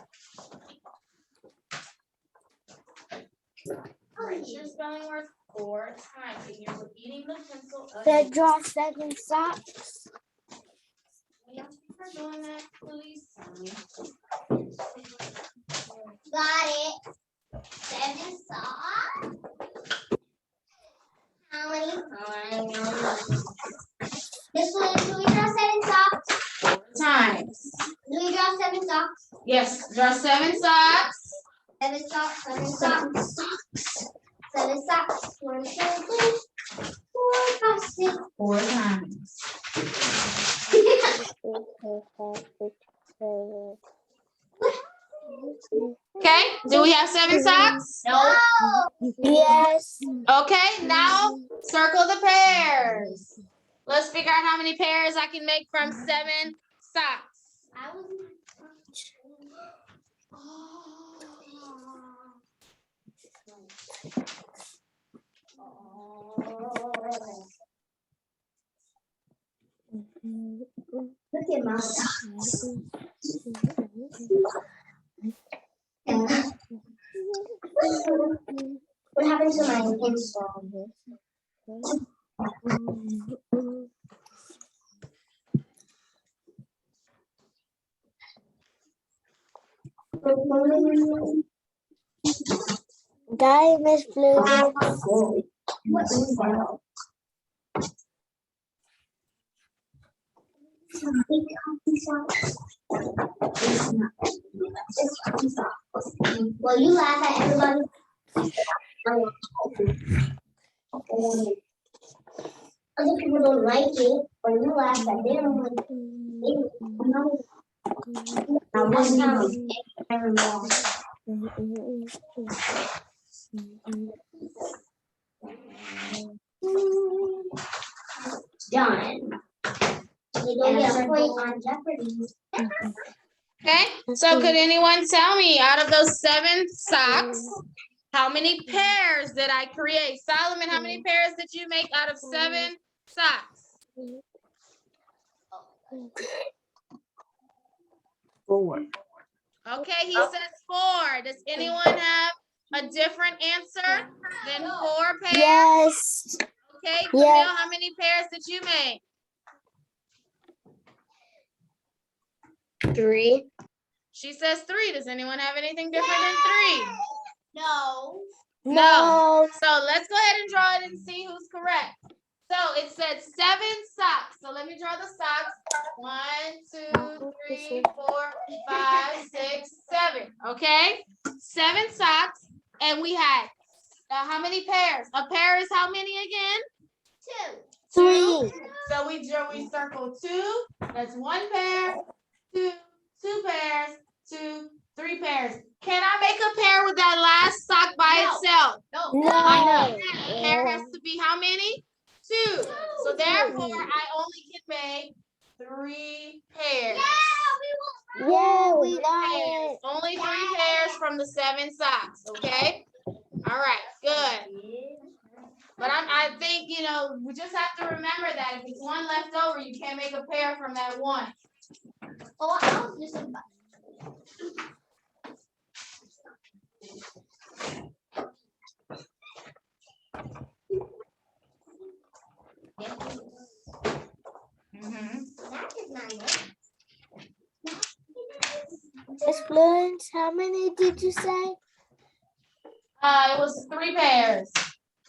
[SPEAKER 1] Write your spelling words 4 times, and you're repeating the pencil again.
[SPEAKER 3] Draw 7 socks.
[SPEAKER 1] Thank you for doing that, please.
[SPEAKER 2] Got it. 7 socks. How many? This one, do we draw 7 socks?
[SPEAKER 1] 4 times.
[SPEAKER 2] Do we draw 7 socks?
[SPEAKER 1] Yes, draw 7 socks.
[SPEAKER 2] 7 socks, 7 socks. 7 socks. 1, 2, 3, 4, 5, 6.
[SPEAKER 1] 4 times. Okay, do we have 7 socks?
[SPEAKER 2] No.
[SPEAKER 3] Yes.
[SPEAKER 1] Okay, now circle the pairs. Let's figure out how many pairs I can make from 7 socks.
[SPEAKER 2] I was. Look at my socks. What happened to my pencil?
[SPEAKER 3] Guy, Miss Blue.
[SPEAKER 2] What's in that? Well, you laugh at everybody. Other people don't like it, or you laugh at them. Now, one time, everyone. Done. You don't get a point on Jeopardy.
[SPEAKER 1] Okay, so could anyone tell me, out of those 7 socks, how many pairs did I create? Solomon, how many pairs did you make out of 7 socks?
[SPEAKER 5] 4.
[SPEAKER 1] Okay, he says 4. Does anyone have a different answer than 4 pairs?
[SPEAKER 3] Yes.
[SPEAKER 1] Okay, Camille,
[SPEAKER 3] Yes.
[SPEAKER 1] how many pairs did you make?
[SPEAKER 3] 3.
[SPEAKER 1] She says 3. Does anyone have anything different than 3?
[SPEAKER 2] No.
[SPEAKER 1] No. So let's go ahead and draw it and see who's correct. So it said 7 socks. So let me draw the socks. 1, 2, 3, 4, 5, 6, 7. Okay, 7 socks, and we had how many pairs? A pair is how many again? 2.
[SPEAKER 3] 3.
[SPEAKER 1] So we circle 2. That's 1 pair. 2 pairs. 2, 3 pairs. Can I make a pair with that last sock by itself?
[SPEAKER 3] No.
[SPEAKER 1] A pair has to be how many? 2. So therefore, I only can make 3 pairs.
[SPEAKER 3] Yeah, we
[SPEAKER 1] Pairs.
[SPEAKER 3] got it.
[SPEAKER 1] Only 3 pairs from the 7 socks. Okay. All right. Good. But I think we just have to remember that if it's 1 left over, you can't make a pair from that 1.
[SPEAKER 2] Oh, I'll do some. That is not it.
[SPEAKER 3] Miss Florence, how many did you say?
[SPEAKER 1] It was 3 pairs.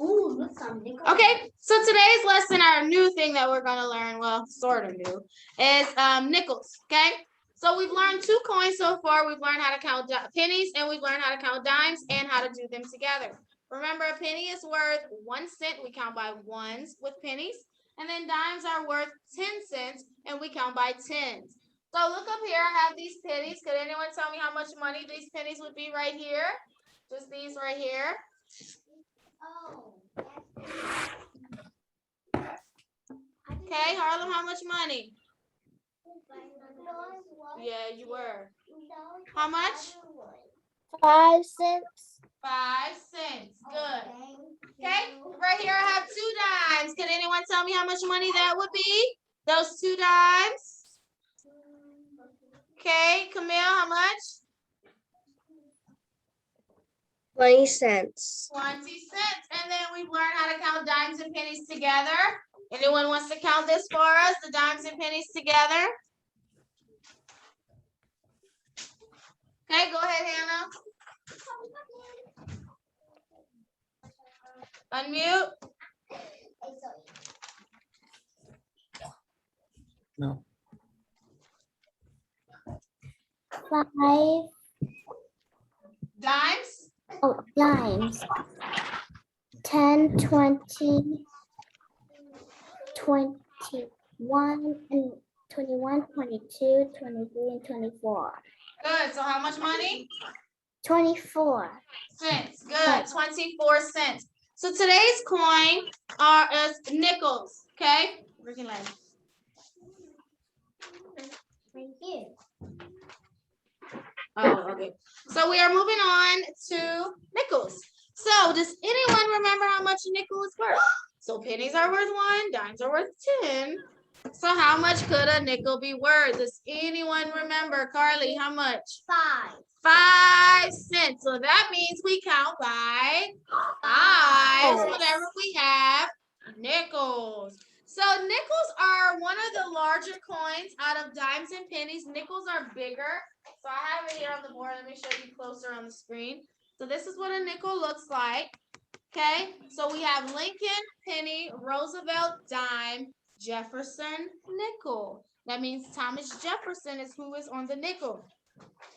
[SPEAKER 2] Ooh, look something.
[SPEAKER 1] Okay, so today's lesson, our new thing that we're gonna learn, well, sort of new, is nickels. Okay, so we've learned 2 coins so far. We've learned how to count pennies, and we've learned how to count dimes and how to do them together. Remember, a penny is worth 1 cent. We count by ones with pennies, and then dimes are worth 10 cents, and we count by tens. So look up here. I have these pennies. Could anyone tell me how much money these pennies would be right here? Just these right here.
[SPEAKER 2] Oh.
[SPEAKER 1] Okay, Harlem, how much money? Yeah, you were. How much?
[SPEAKER 3] 5 cents.
[SPEAKER 1] 5 cents. Good. Okay, right here I have 2 dimes. Can anyone tell me how much money that would be? Those 2 dimes. Okay, Camille, how much?
[SPEAKER 3] 20 cents.
[SPEAKER 1] 20 cents. And then we've learned how to count dimes and pennies together. Anyone wants to count this for us, the dimes and pennies together? Okay, go ahead, Hannah. Unmute.
[SPEAKER 5] No.
[SPEAKER 3] 5.
[SPEAKER 1] Dimes.
[SPEAKER 3] Oh, dimes. 10, 20, 21, and 21, 22, 23, and 24.
[SPEAKER 1] Good. So how much money?
[SPEAKER 3] 24
[SPEAKER 1] Cents. Good. 24 cents. So today's coin is nickels. Okay. Working line.
[SPEAKER 2] Right here.
[SPEAKER 1] Oh, okay. So we are moving on to nickels. So does anyone remember how much a nickel is worth? So pennies are worth 1, dimes are worth 10. So how much could a nickel be worth? Does anyone remember? Carly, how much?
[SPEAKER 2] 5.
[SPEAKER 1] 5 cents. So that means we count by 5 whenever we have nickels. So nickels are one of the larger coins out of dimes and pennies. Nickels are bigger. So I have it here on the board. Let me show you closer on the screen. So this is what a nickel looks like. Okay, so we have Lincoln, penny, Roosevelt, dime, Jefferson, nickel. That means Thomas Jefferson is who is on the nickel.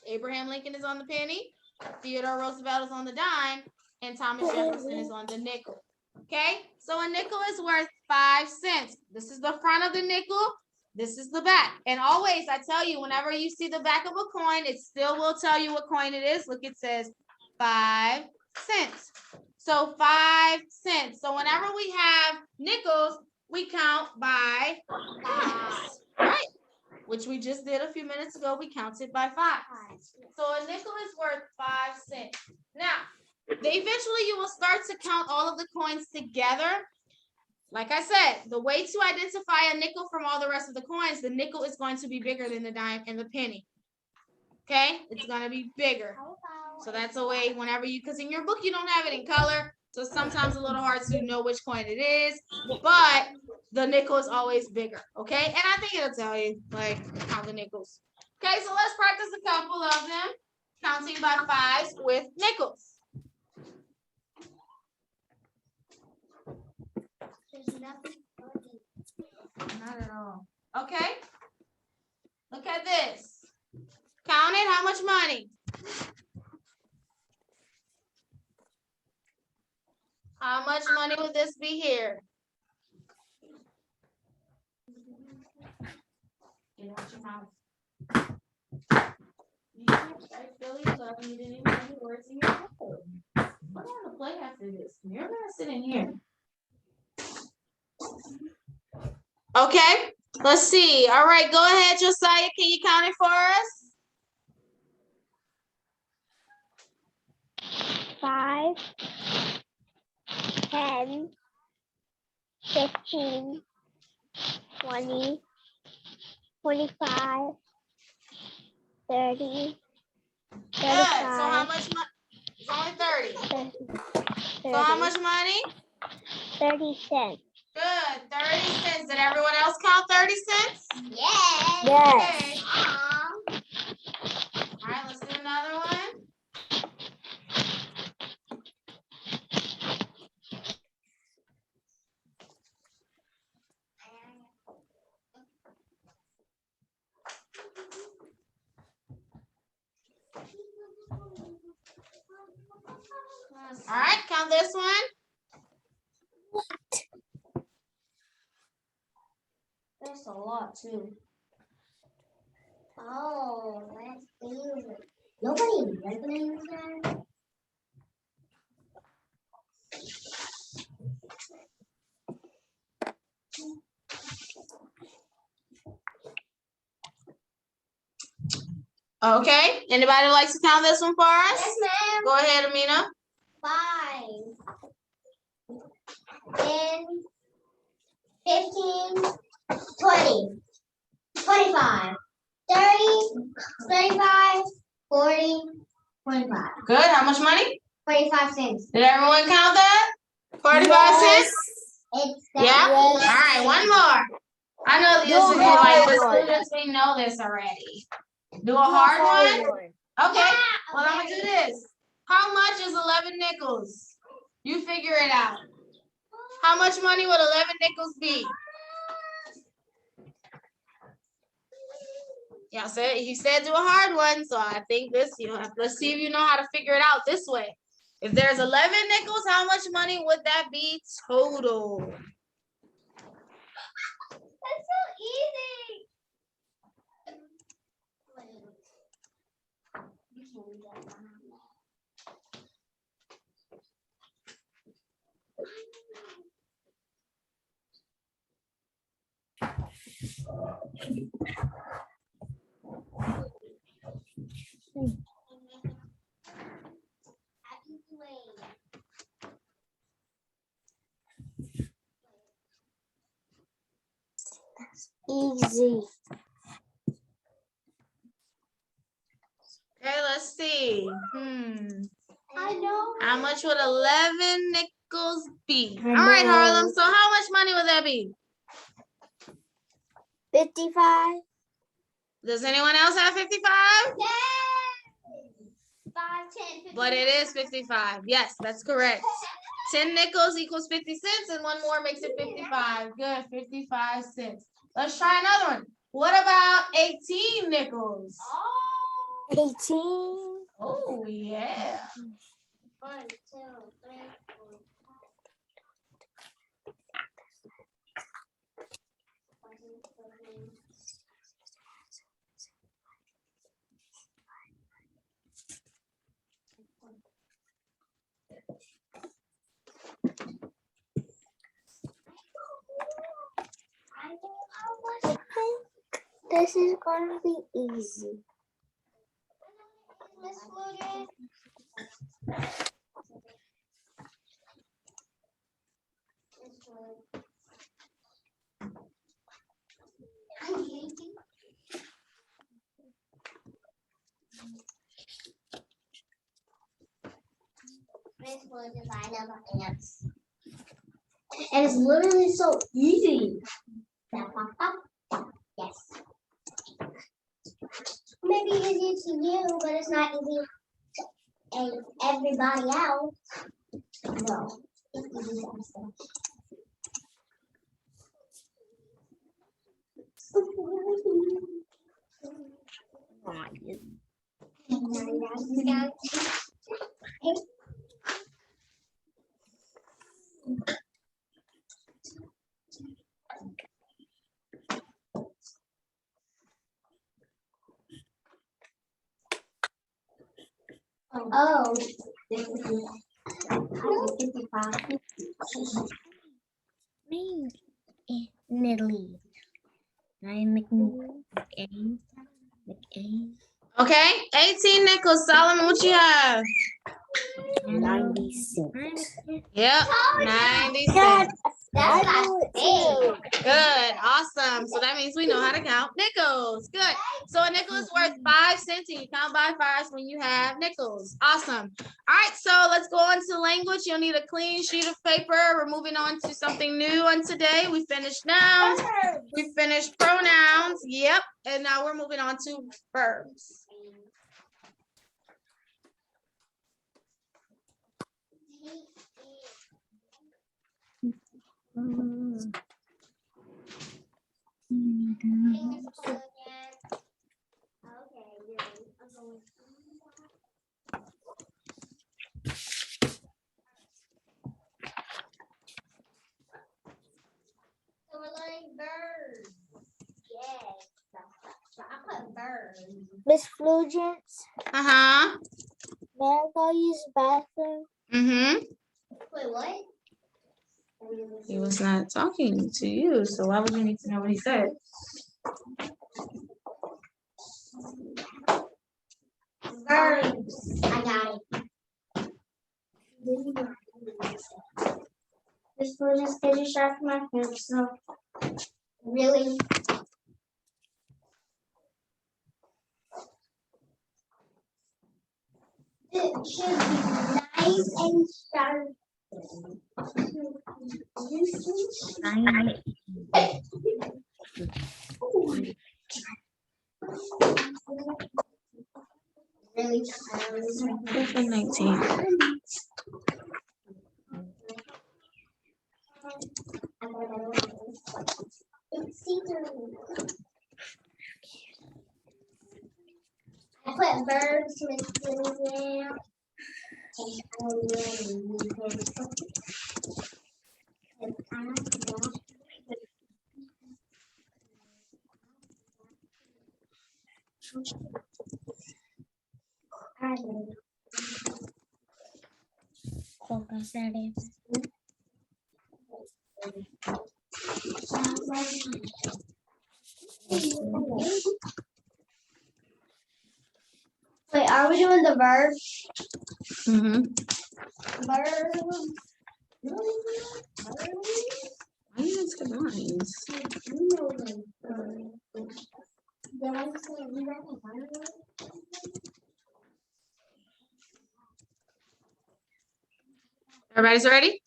[SPEAKER 1] Abraham Lincoln is on the penny, Theodore Roosevelt is on the dime, and Thomas Jefferson is on the nickel. Okay, so a nickel is worth 5 cents. This is the front of the nickel. This is the back. And always, I tell you, whenever you see the back of a coin, it still will tell you what coin it is. Look, it says 5 cents. So 5 cents. So whenever we have nickels, we count by 5, right? Which we just did a few minutes ago. We counted by 5. So a nickel is worth 5 cents. Now, eventually you will start to count all of the coins together. Like I said, the way to identify a nickel from all the rest of the coins, the nickel is going to be bigger than the dime and the penny. Okay? It's going to be bigger. So that's a way whenever you, because in your book you don't have it in color, so it's sometimes a little hard to know which coin it is, but the nickel is always bigger, okay? And I think it'll tell you, like, count the nickels. Okay, so let's practice a couple of them, counting by fives with nickels.
[SPEAKER 2] There's nothing funny.
[SPEAKER 1] Not at all. Okay, look at this. Count it, how much money? How much money would this be here? Get out your mouth. You can't start Billy up and you didn't even know the words in your mouth. What on to play after this? You're gonna sit in here. Okay, let's see. All right, go ahead, Josiah. Can you count it for us?
[SPEAKER 3] 5, 10, 15, 20, 25, 30,
[SPEAKER 1] Good. So how
[SPEAKER 3] 35,
[SPEAKER 1] much money? It's only 30.
[SPEAKER 3] 30,
[SPEAKER 1] So how much money?
[SPEAKER 3] 30 cents.
[SPEAKER 1] Good. 30 cents. Did everyone else count 30 cents?
[SPEAKER 2] Yes.
[SPEAKER 3] Yes.
[SPEAKER 1] Okay. All right, let's do another one. All right, count this one. There's a lot too.
[SPEAKER 2] Oh, let's see. Nobody recognizes that.
[SPEAKER 1] Okay. Anybody likes to count this one for us?
[SPEAKER 2] Yes, ma'am.
[SPEAKER 1] Go ahead, Amina.
[SPEAKER 2] 5, 10, 15, 20, 25, 30, 35, 40, 25.
[SPEAKER 1] Good. How much money?
[SPEAKER 2] 25 cents.
[SPEAKER 1] Did everyone count that? 45 cents?
[SPEAKER 2] It's
[SPEAKER 1] Yeah?
[SPEAKER 2] that.
[SPEAKER 1] All right, one more. I know this is like the students, we know this already. Do a hard one? Okay, well, I'm gonna do this. How much is 11 nickels? You figure it out. How much money would 11 nickels be? Yeah, said he said do a hard one, so I think this, let's see if you know how to figure it out this way. If there's 11 nickels, how much money would that be total?
[SPEAKER 2] That's so easy.
[SPEAKER 3] Easy.
[SPEAKER 1] Okay, let's see.
[SPEAKER 2] I know.
[SPEAKER 1] How much would 11 nickels be? All right, Harlem. So how much money would that be?
[SPEAKER 3] 55.
[SPEAKER 1] Does anyone else have 55?
[SPEAKER 2] Yes. 5, 10, 15.
[SPEAKER 1] But it is 55. Yes, that's correct. 10 nickels equals 50 cents, and one more makes it 55. Good, 55 cents. Let's try another one. What about 18 nickels?
[SPEAKER 3] 18.
[SPEAKER 1] Oh, yeah.
[SPEAKER 2] 1, 2, 3, 4.
[SPEAKER 3] I think this is gonna be easy.
[SPEAKER 2] Miss Logan. beautiful design of ants. And it's literally so easy. Yes. Maybe easy to you, but it's not easy to everybody else. No. It's easy to understand. Oh, this is 55.
[SPEAKER 5] Me, Natalie. I'm making
[SPEAKER 1] Okay, 18 nickels. Solomon, what you have?
[SPEAKER 5] 96.
[SPEAKER 1] Yep, 96.
[SPEAKER 2] That's
[SPEAKER 3] I
[SPEAKER 2] not
[SPEAKER 3] do it
[SPEAKER 2] big.
[SPEAKER 3] too.
[SPEAKER 1] Good, awesome. So that means we know how to count nickels. Good. So a nickel is worth 5 cents, and you count by fives when you have nickels. Awesome. All right, so let's go on to language. You'll need a clean sheet of paper. We're moving on to something new on today. We finished nouns. We finished pronouns. Yep. And now we're moving on to verbs.
[SPEAKER 2] So we're learning birds. Yes. So I put birds.
[SPEAKER 3] Miss Flugence,
[SPEAKER 1] Uh-huh.
[SPEAKER 3] may I go use the bathroom?
[SPEAKER 1] Mm-hmm.
[SPEAKER 2] Wait, what?
[SPEAKER 1] He was not talking to you, so why would you need to know what he said?
[SPEAKER 2] Birds. I got it. This was just get you sharp my fence, so really. It should be nice and sharp. Really tired.
[SPEAKER 1] 19.
[SPEAKER 2] It's see-through. I put birds with there. Wait, are we doing the verbs?
[SPEAKER 1] Mm-hmm.
[SPEAKER 2] Verbs.
[SPEAKER 1] Why you didn't skip lines? Everybody's ready?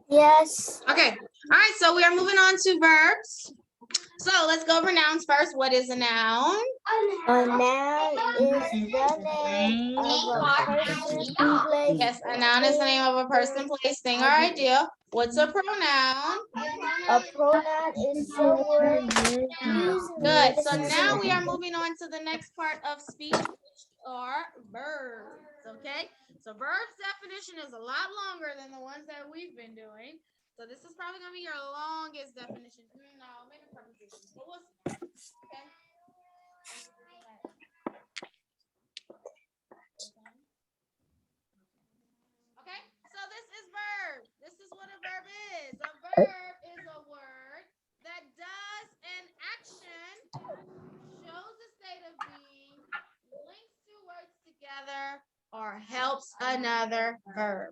[SPEAKER 3] Yes.
[SPEAKER 1] Okay. All right, so we are moving on to verbs. So let's go over nouns first. What is a noun?
[SPEAKER 3] A noun is the name of a person, place.
[SPEAKER 1] Yes, a noun is the name of a person, place, thing, or idea. What's a pronoun?
[SPEAKER 3] A pronoun is someone used.
[SPEAKER 1] Good. So now we are moving on to the next part of speech, which are verbs. Okay. So verbs definition is a lot longer than the ones that we've been doing. So this is probably gonna be your longest definition. No, maybe prepositions. But we'll see. Okay. Okay, so this is verb. This is what a verb is. A verb is a word that does an action, shows a state of being, links two words together, or helps another verb.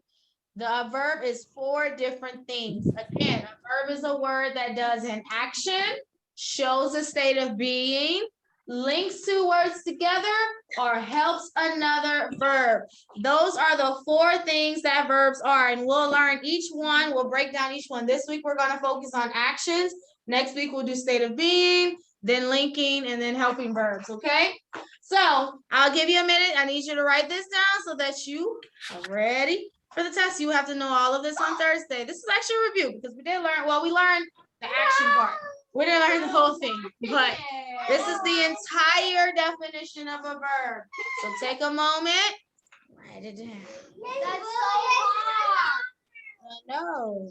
[SPEAKER 1] The verb is 4 different things. Again, a verb is a word that does an action, shows a state of being, links two words together, or helps another verb. Those are the 4 things that verbs are, and we'll learn each one. We'll break down each one. This week, we're going to focus on actions. Next week, we'll do state of being, then linking, and then helping verbs, okay? So I'll give you a minute. I need you to write this down so that you are ready for the test. You have to know all of this on Thursday. This is actually a review because we did learn, well, we learned the action part. We didn't learn the whole thing, but this is the entire definition of a verb. So take a moment, write it down.
[SPEAKER 2] That's so hard.
[SPEAKER 1] I know.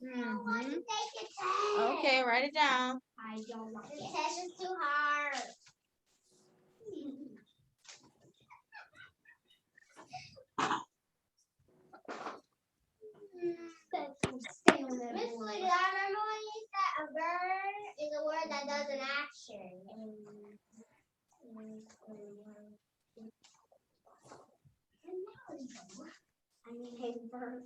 [SPEAKER 2] I don't want to take a test.
[SPEAKER 1] Okay, write it down.
[SPEAKER 2] I don't want. This test is too hard. Miss Lydia, I remember when you said a verb is a word that does an action. I need a verb.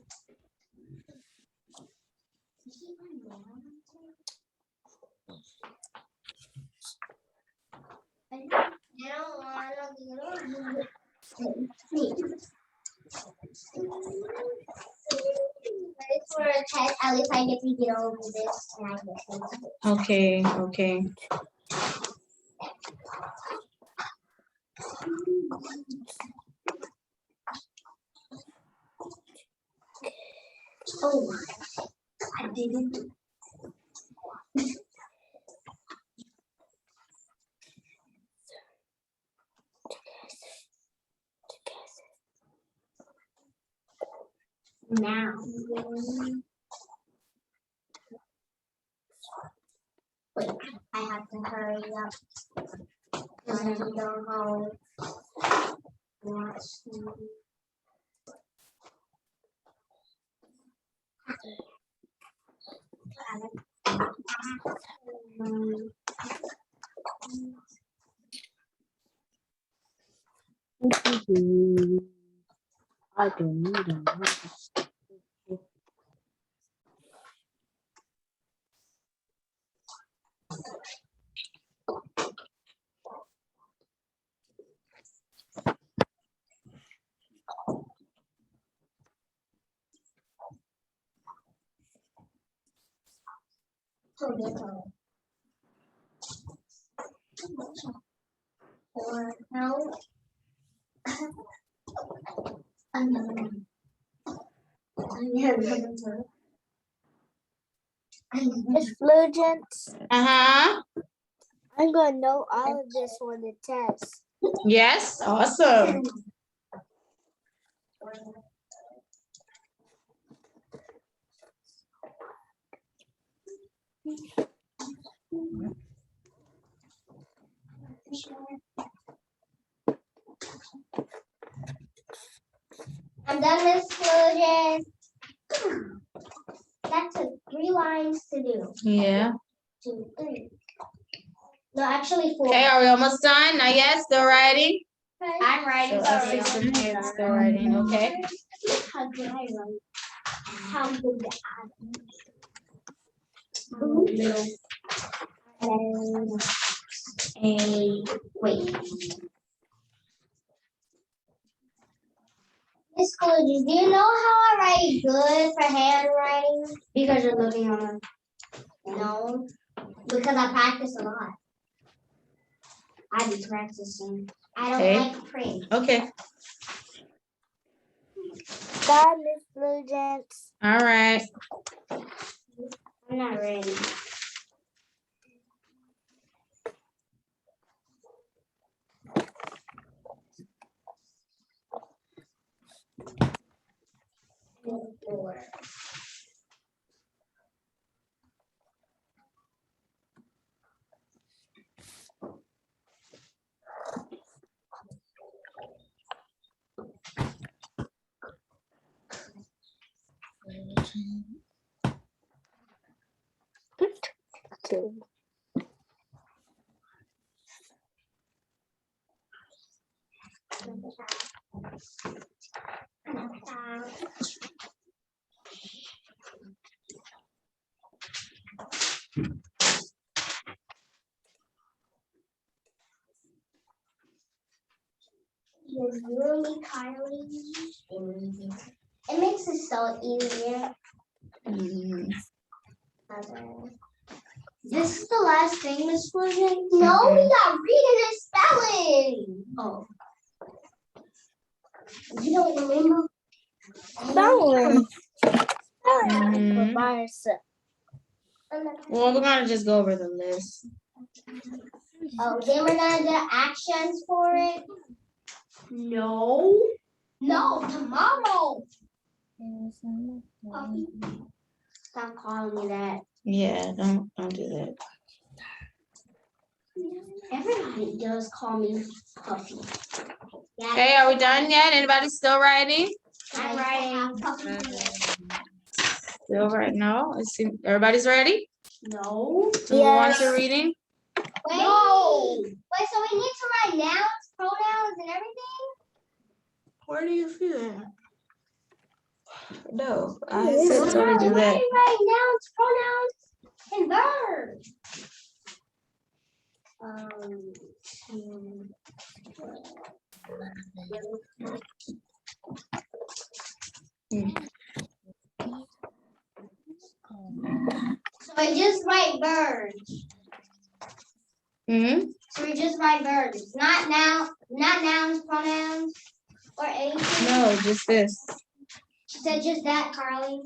[SPEAKER 2] For a test, at least I get to get over this and I get
[SPEAKER 1] Okay, okay.
[SPEAKER 2] Oh, I didn't. Now. Wait, I have to hurry up. I have to go home. Watch TV.
[SPEAKER 5] I don't need them.
[SPEAKER 2] Or no. Another.
[SPEAKER 3] Miss Flugence,
[SPEAKER 1] Uh-huh.
[SPEAKER 3] I'm gonna know all of this on the test.
[SPEAKER 1] Yes, awesome.
[SPEAKER 2] I'm done, Miss Flugence. That took 3 lines to do.
[SPEAKER 1] Yeah.
[SPEAKER 2] 2, 3. No, actually 4.
[SPEAKER 1] Okay, are we almost done? Not yet, still writing?
[SPEAKER 2] I'm writing.
[SPEAKER 1] So F6 in here, still writing, okay.
[SPEAKER 2] How good I write? How good wait. Miss Coolidge, do you know how I write good for handwriting? Because you're looking on. No, because I practice a lot. I be practicing. I don't
[SPEAKER 1] Okay.
[SPEAKER 2] like print.
[SPEAKER 1] Okay,
[SPEAKER 3] Bye, Miss Flugence.
[SPEAKER 1] all right.
[SPEAKER 2] I'm not ready.
[SPEAKER 3] Two.
[SPEAKER 2] is you and me, Kylie. It makes it so easier. This is the last thing, Miss Fusion. No, we got reading and spelling. Oh. You don't remember?
[SPEAKER 3] Spelling.
[SPEAKER 1] Mhm.
[SPEAKER 3] By herself.
[SPEAKER 1] Well, we're gonna just go over the list.
[SPEAKER 2] Oh, then we're gonna do actions for it. No. No, tomorrow. Puffy. Stop calling me that.
[SPEAKER 1] Yeah, don't do that.
[SPEAKER 2] Everybody does call me Puffy. Yeah,
[SPEAKER 1] Okay, are we done yet? Anybody still writing?
[SPEAKER 2] I'm writing Puffy.
[SPEAKER 1] Still writing? No. Let's see. Everybody's ready?
[SPEAKER 2] No.
[SPEAKER 1] To move on to reading?
[SPEAKER 2] Wait. No. Wait, so we need to write nouns, pronouns, and everything?
[SPEAKER 1] Where do you see that? No, I said so to do that.
[SPEAKER 2] We write nouns, pronouns, and verbs. So I just write verbs.
[SPEAKER 1] Hmm.
[SPEAKER 2] So we just write verbs, not nouns, pronouns, or anything.
[SPEAKER 1] No, just this.
[SPEAKER 2] She said just that, Carly.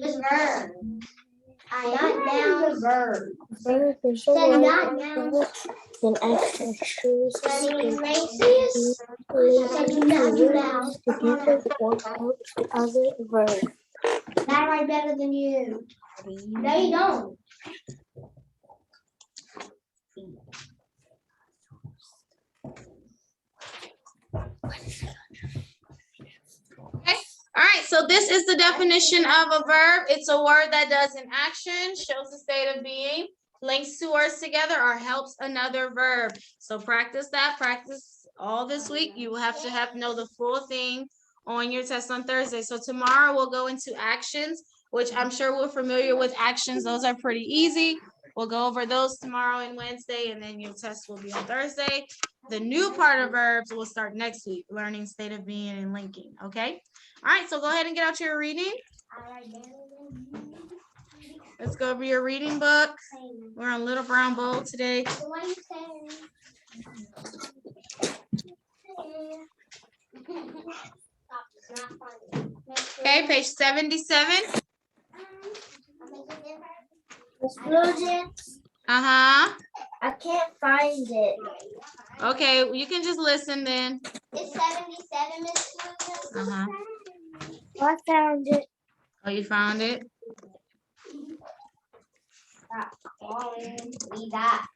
[SPEAKER 2] Just verbs. Not nouns, verbs.
[SPEAKER 3] Verb is a
[SPEAKER 2] Said
[SPEAKER 3] word
[SPEAKER 2] not nouns.
[SPEAKER 3] in action shows
[SPEAKER 2] That means
[SPEAKER 3] speaking.
[SPEAKER 2] racist. Said do not do nouns.
[SPEAKER 3] Together or helps the other verb.
[SPEAKER 2] I write better than you. No, you don't.
[SPEAKER 1] All right, so this is the definition of a verb. It's a word that does an action, shows the state of being, links two words together, or helps another verb. So practice that, practice all this week. You will have to know the full thing on your test on Thursday. So tomorrow we'll go into actions, which I'm sure we're familiar with actions. Those are pretty easy. We'll go over those tomorrow and Wednesday, and then your test will be on Thursday. The new part of verbs will start next week, learning state of being and linking, okay? All right, so go ahead and get out your reading. Let's go over your reading book. We're on Little Brown Bowl today. Okay, page 77. Uh-huh.
[SPEAKER 3] I can't find it.
[SPEAKER 1] Okay, you can just listen then.
[SPEAKER 2] It's 77, Miss Susan.
[SPEAKER 1] Uh-huh.
[SPEAKER 3] I found it.
[SPEAKER 1] Oh, you found it?
[SPEAKER 2] Stop calling me that.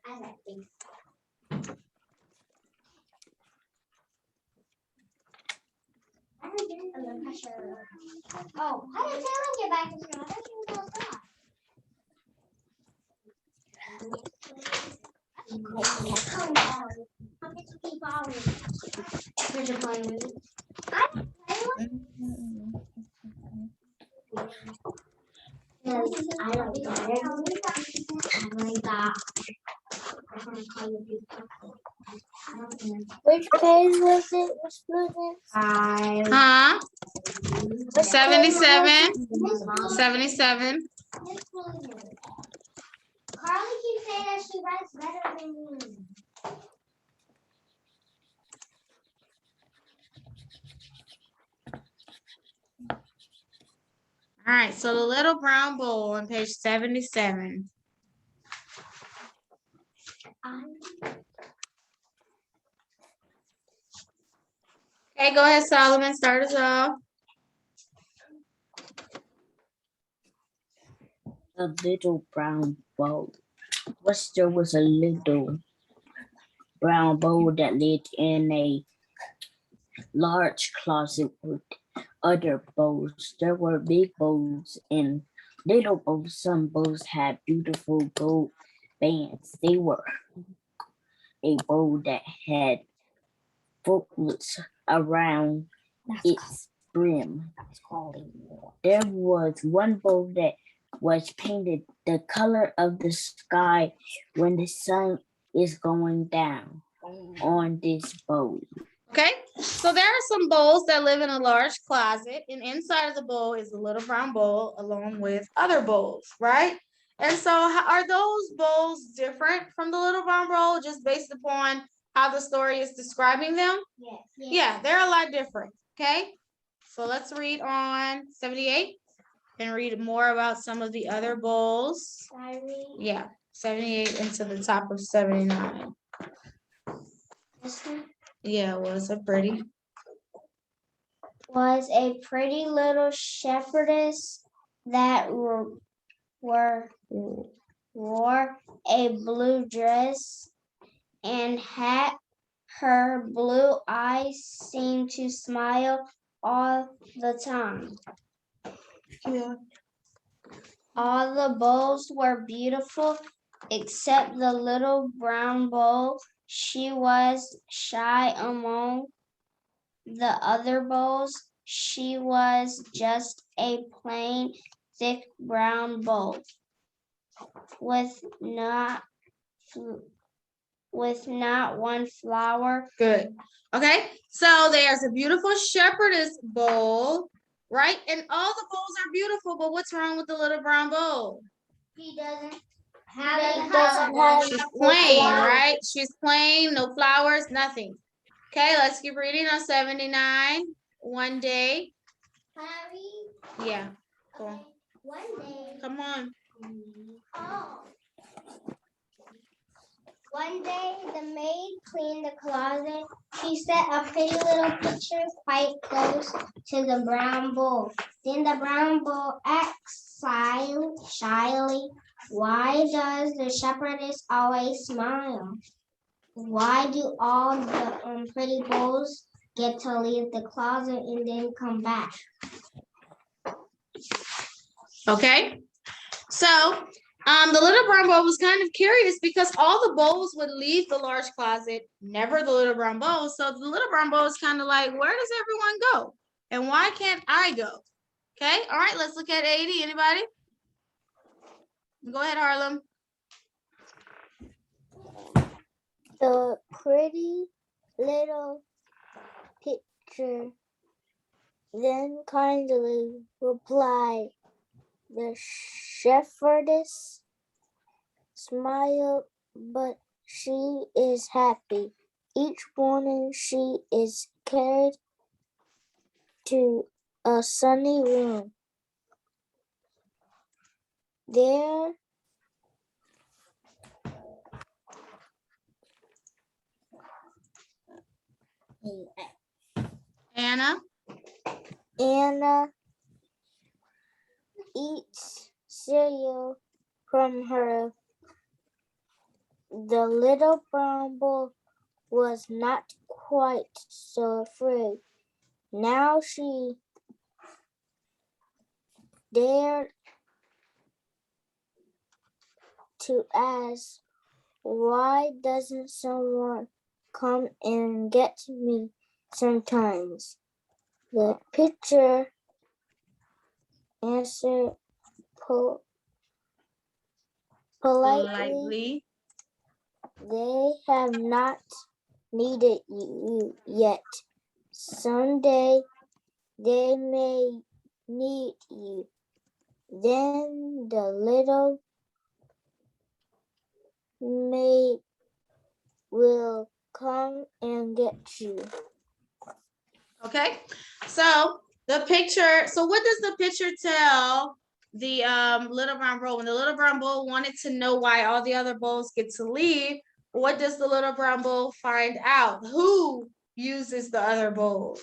[SPEAKER 2] I like things. Under pressure. Oh, how did Taylor get back to school? I thought she was gonna stop. Oh, no. How did you keep following? Did you play with me? I didn't play with you. Yes, I don't get it. I like that. I'm gonna call you beautiful. I don't care.
[SPEAKER 3] Which page was it? Miss Flugen?
[SPEAKER 1] Huh? 77. 77.
[SPEAKER 2] Carly keeps saying that she writes better than me.
[SPEAKER 1] All right, so the Little Brown Bowl on page 77. Okay, go ahead, Solomon, start us off.
[SPEAKER 6] A little brown bowl. There was a little brown bowl that lived in a large closet with other bowls. There were big bowls and little bowls. Some bowls had beautiful gold bands. They were a bowl that had fruits around its brim. There was one bowl that was painted the color of the sky when the sun is going down. on this bowl.
[SPEAKER 1] Okay, so there are some bowls that live in a large closet, and inside of the bowl is a little brown bowl along with other bowls, right? And so are those bowls different from the little brown bowl just based upon how the story is describing them?
[SPEAKER 2] Yes.
[SPEAKER 1] Yeah, they're a lot different, okay? So let's read on 78 and read more about some of the other bowls.
[SPEAKER 2] Sorry.
[SPEAKER 1] Yeah, 78 into the top of 79.
[SPEAKER 2] This one
[SPEAKER 1] Yeah, was it pretty?
[SPEAKER 2] was a pretty little shepherdess that wore a blue dress and had her blue eyes seem to smile all the time.
[SPEAKER 1] Yeah.
[SPEAKER 2] All the bowls were beautiful except the little brown bowl. She was shy among the other bowls. She was just a plain, thick brown bowl with not one flower.
[SPEAKER 1] Good. Okay, so there's a beautiful shepherdess bowl, right? And all the bowls are beautiful, but what's wrong with the little brown bowl?
[SPEAKER 2] He doesn't
[SPEAKER 3] doesn't have
[SPEAKER 1] She's
[SPEAKER 3] no
[SPEAKER 1] plain,
[SPEAKER 3] flowers.
[SPEAKER 1] right? She's plain, no flowers, nothing. Okay, let's keep reading on 79. One day. Yeah, go on.
[SPEAKER 2] One day.
[SPEAKER 1] Come on.
[SPEAKER 2] Oh. One day, the maid cleaned the closet. She set a pretty little picture quite close to the brown bowl. Then the brown bowl asked shyly, "Why does the shepherdess always smile? Why do all the pretty bowls get to leave the closet and then come back?"
[SPEAKER 1] Okay, so the little brown bowl was kind of curious because all the bowls would leave the large closet, never the little brown bowl. So the little brown bowl is kind of like, where does everyone go? And why can't I go? Okay, all right, let's look at 80. Anybody? Go ahead, Harlem.
[SPEAKER 3] The pretty little picture then kindly replied, "The shepherdess smiled, but she is happy. Each morning she is carried to a sunny room. There
[SPEAKER 1] Anna.
[SPEAKER 3] Anna eats cereal from her. The little brown bowl was not quite so afraid. Now she dared to ask, "Why doesn't someone come and get me sometimes?" The pitcher answered politely, "They have not needed you yet. Someday they may need you. Then the little maid will come and get you."
[SPEAKER 1] Okay, so the picture, so what does the picture tell the little brown bowl? When the little brown bowl wanted to know why all the other bowls get to leave, what does the little brown bowl find out? Who uses the other bowls?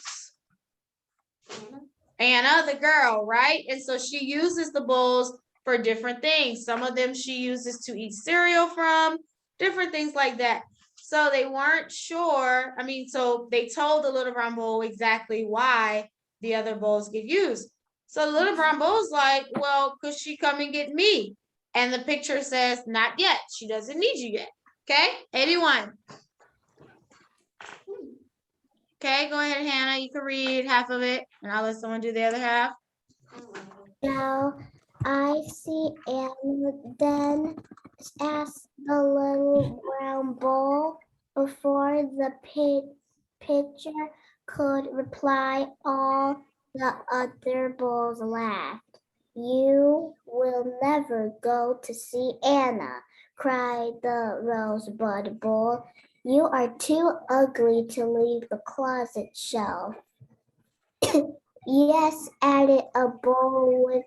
[SPEAKER 1] Anna, the girl, right? And so she uses the bowls for different things. Some of them she uses to eat cereal from, different things like that. So they weren't sure. I mean, so they told the little brown bowl exactly why the other bowls get used. So the little brown bowl's like, well, could she come and get me? And the picture says, not yet. She doesn't need you yet. Okay, 81. Okay, go ahead, Hannah. You can read half of it, and I'll let someone do the other half.
[SPEAKER 2] Now I see, and then asked the little brown bowl, Before the pitcher could reply, all the other bulls laughed. You will never go to see Anna, cried the Rosebud Bull. You are too ugly to leave the closet shelf. Yes, added a bull with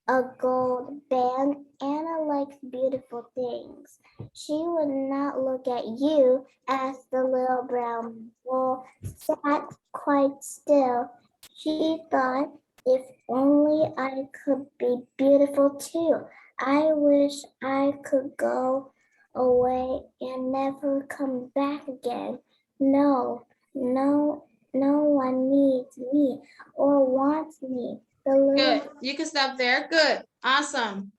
[SPEAKER 2] a gold band. Anna likes beautiful things. She would not look at you, as the little brown bull sat quite still. She thought, if only I could be beautiful too. I wish I could go away and never come back again. No, no one needs me or wants me. The little
[SPEAKER 1] Good. You can stop there. Good. Awesome.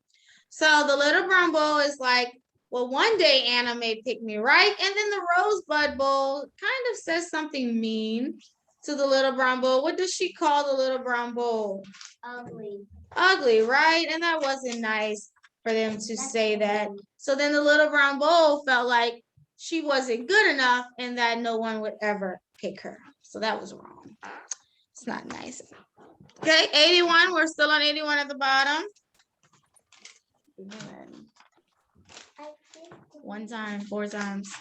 [SPEAKER 1] So the little brown bull is like, well, one day Anna may pick me, right? And then the rosebud bull kind of says something mean to the little brown bull. What does she call the little brown bull?
[SPEAKER 2] ugly.
[SPEAKER 1] Ugly, right? And that wasn't nice for them to say that. So then the little brown bull felt like she wasn't good enough and that no one would ever pick her. So that was wrong. It's not nice. Okay, 81. We're still on 81 at the bottom. One time, 4 times.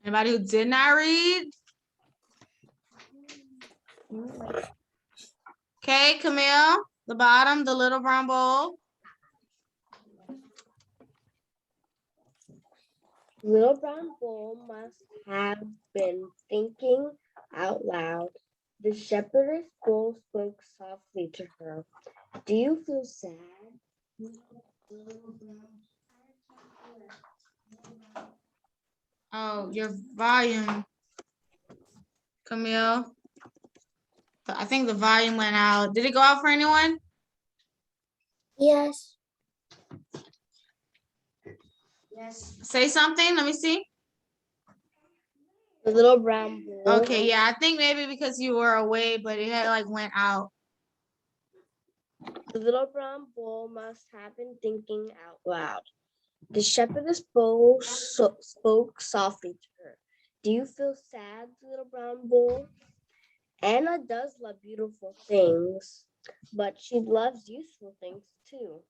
[SPEAKER 1] Anybody who did not read? Okay, Camille, the bottom, the little brown bowl.
[SPEAKER 7] Little brown bull must have been thinking out loud. The shepherdess bull spoke softly to her. Do you feel sad?
[SPEAKER 1] Oh, your volume, Camille. I think the volume went out. Did it go out for anyone?
[SPEAKER 3] Yes.
[SPEAKER 2] Yes.
[SPEAKER 1] Say something, let me see.
[SPEAKER 7] The little brown bull.
[SPEAKER 1] Okay, yeah, I think maybe because you were away, but it had like went out.
[SPEAKER 7] The little brown bull must have been thinking out loud. The shepherdess bull spoke softly to her. Do you feel sad, little brown bull? Anna does love beautiful things, but she loves useful things too.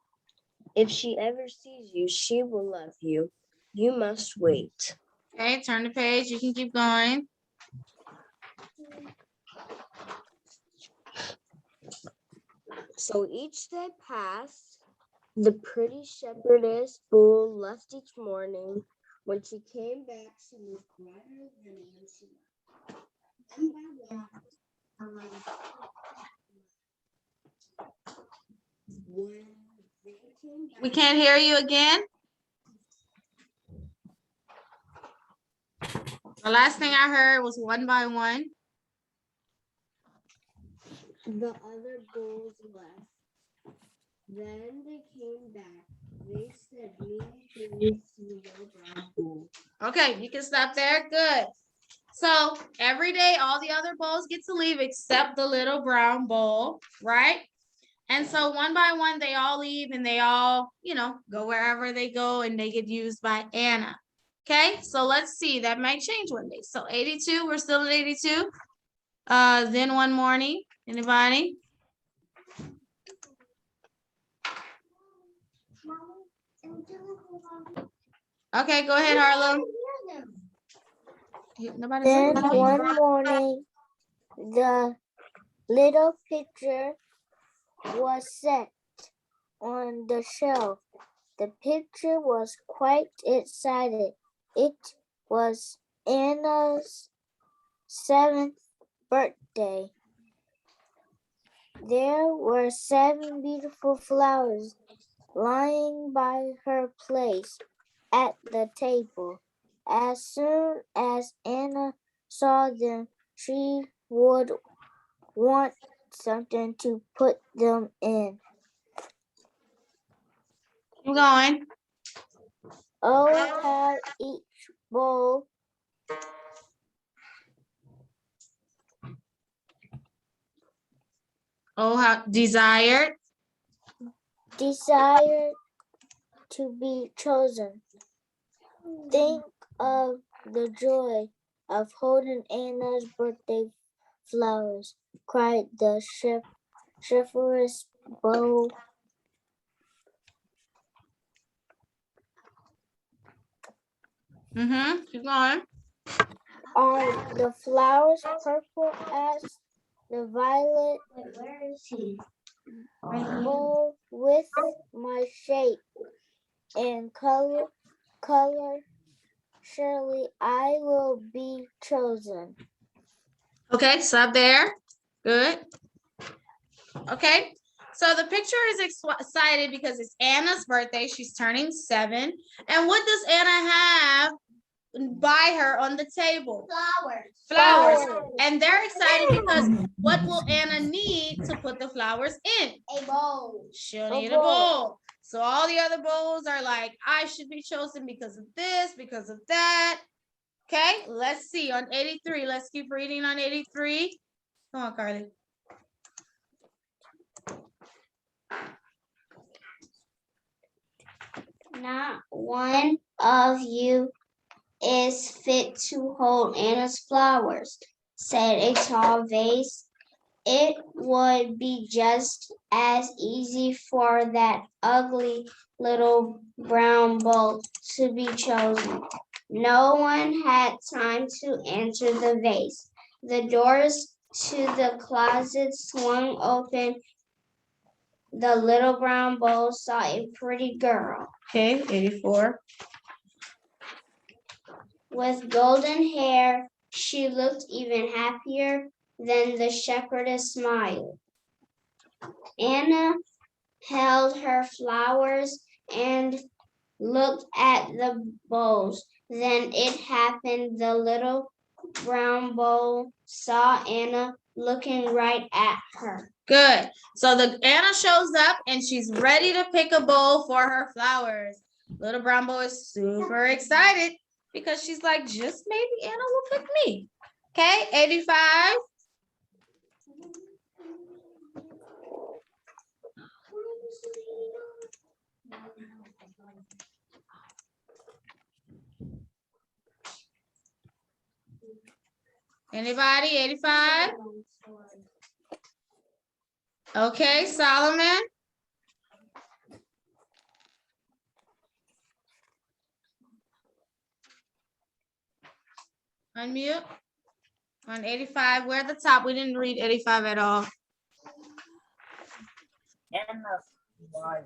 [SPEAKER 7] If she ever sees you, she will love you. You must wait.
[SPEAKER 1] Okay, turn the page. You can keep going.
[SPEAKER 7] So each day passed. The pretty shepherdess bull left each morning. When she came back, she was brighter than when she left. When they came back,
[SPEAKER 1] We can't hear you again. The last thing I heard was one by one.
[SPEAKER 7] the other bulls left. Then they came back. They said mean things to the little brown bull.
[SPEAKER 1] Okay, you can stop there. Good. So every day, all the other bulls get to leave except the little brown bull, right? And so one by one, they all leave and they all, go wherever they go and they get used by Anna. Okay, so let's see, that might change one day. So 82, we're still at 82. Then one morning, anybody? Okay, go ahead, Harlem. Nobody
[SPEAKER 3] Then
[SPEAKER 1] said
[SPEAKER 3] one morning, the little picture was set on the shelf. The picture was quite excited. It was Anna's 7th birthday. There were 7 beautiful flowers lying by her place at the table. As soon as Anna saw them, she would want something to put them in.
[SPEAKER 1] Keep going.
[SPEAKER 3] Oh, how each bowl
[SPEAKER 1] Oh, how desired.
[SPEAKER 3] desired to be chosen. Think of the joy of holding Anna's birthday flowers, cried the chivalrous Bo.
[SPEAKER 1] Keep going.
[SPEAKER 3] Are the flowers purple as the violet?
[SPEAKER 2] Where is he?
[SPEAKER 3] Bow with my shape and color, surely I will be chosen.
[SPEAKER 1] Okay, stop there. Good. Okay, so the picture is excited because it's Anna's birthday. She's turning 7. And what does Anna have by her on the table? Flowers. And they're excited because what will Anna need to put the flowers in?
[SPEAKER 2] A bowl.
[SPEAKER 1] She'll need a bowl. So all the other bowls are like, I should be chosen because of this, because of that. Okay, let's see on 83. Let's keep reading on 83. Come on, Carly.
[SPEAKER 2] Not one of you is fit to hold Anna's flowers, said a tall vase. It would be just as easy for that ugly little brown bowl to be chosen. No one had time to answer the vase. The doors to the closet swung open. The little brown bowl saw a pretty girl.
[SPEAKER 1] Okay, 84.
[SPEAKER 2] With golden hair, she looked even happier than the shepherdess smiled. Anna held her flowers and looked at the bowls. Then it happened. The little brown bowl saw Anna looking right at her.
[SPEAKER 1] Good. So the Anna shows up and she's ready to pick a bowl for her flowers. Little brown bowl is super excited because she's like, just maybe Anna will pick me. Okay, 85. Anybody? 85? Okay, Solomon. Unmute. On 85, we're at the top. We didn't read 85 at all.
[SPEAKER 6] Anna's large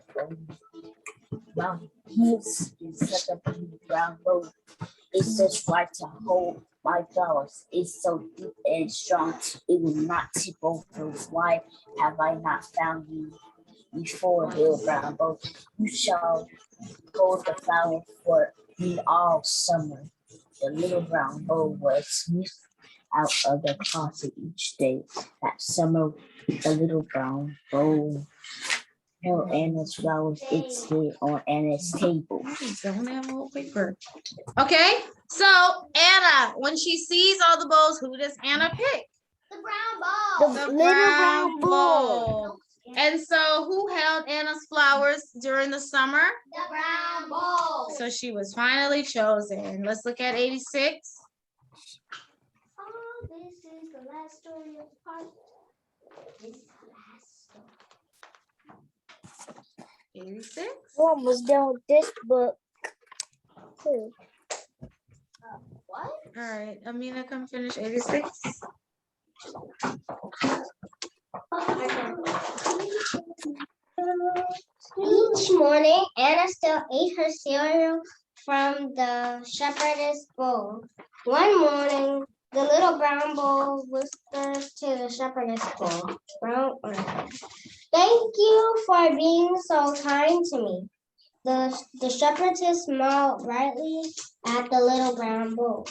[SPEAKER 6] brown heels is such a big brown bowl. It's just right to hold my flowers. It's so deep and strong, it will not tip over. Why have I not found you before, little brown bowl? You shall hold the flower for me all summer. The little brown bowl was sniffed out of the closet each day. That summer, the little brown bowl held Anna's flowers. It stayed on Anna's table.
[SPEAKER 1] Don't have a whole paper. Okay, so Anna, when she sees all the bowls, who does Anna pick?
[SPEAKER 2] The brown bowl.
[SPEAKER 3] The little brown bowl.
[SPEAKER 1] And so who held Anna's flowers during the summer?
[SPEAKER 2] The brown bowl.
[SPEAKER 1] So she was finally chosen. Let's look at 86.
[SPEAKER 2] Oh, this is the last story of part. This is the last story.
[SPEAKER 1] 86.
[SPEAKER 3] We're almost done with this book too.
[SPEAKER 2] What?
[SPEAKER 1] All right, Amina, come finish 86.
[SPEAKER 2] Each morning, Anna still ate her cereal from the shepherdess bowl. One morning, the little brown bowl whispered to the shepherdess bowl, "Thank you for being so kind to me." The shepherdess smiled brightly at the little brown bowl.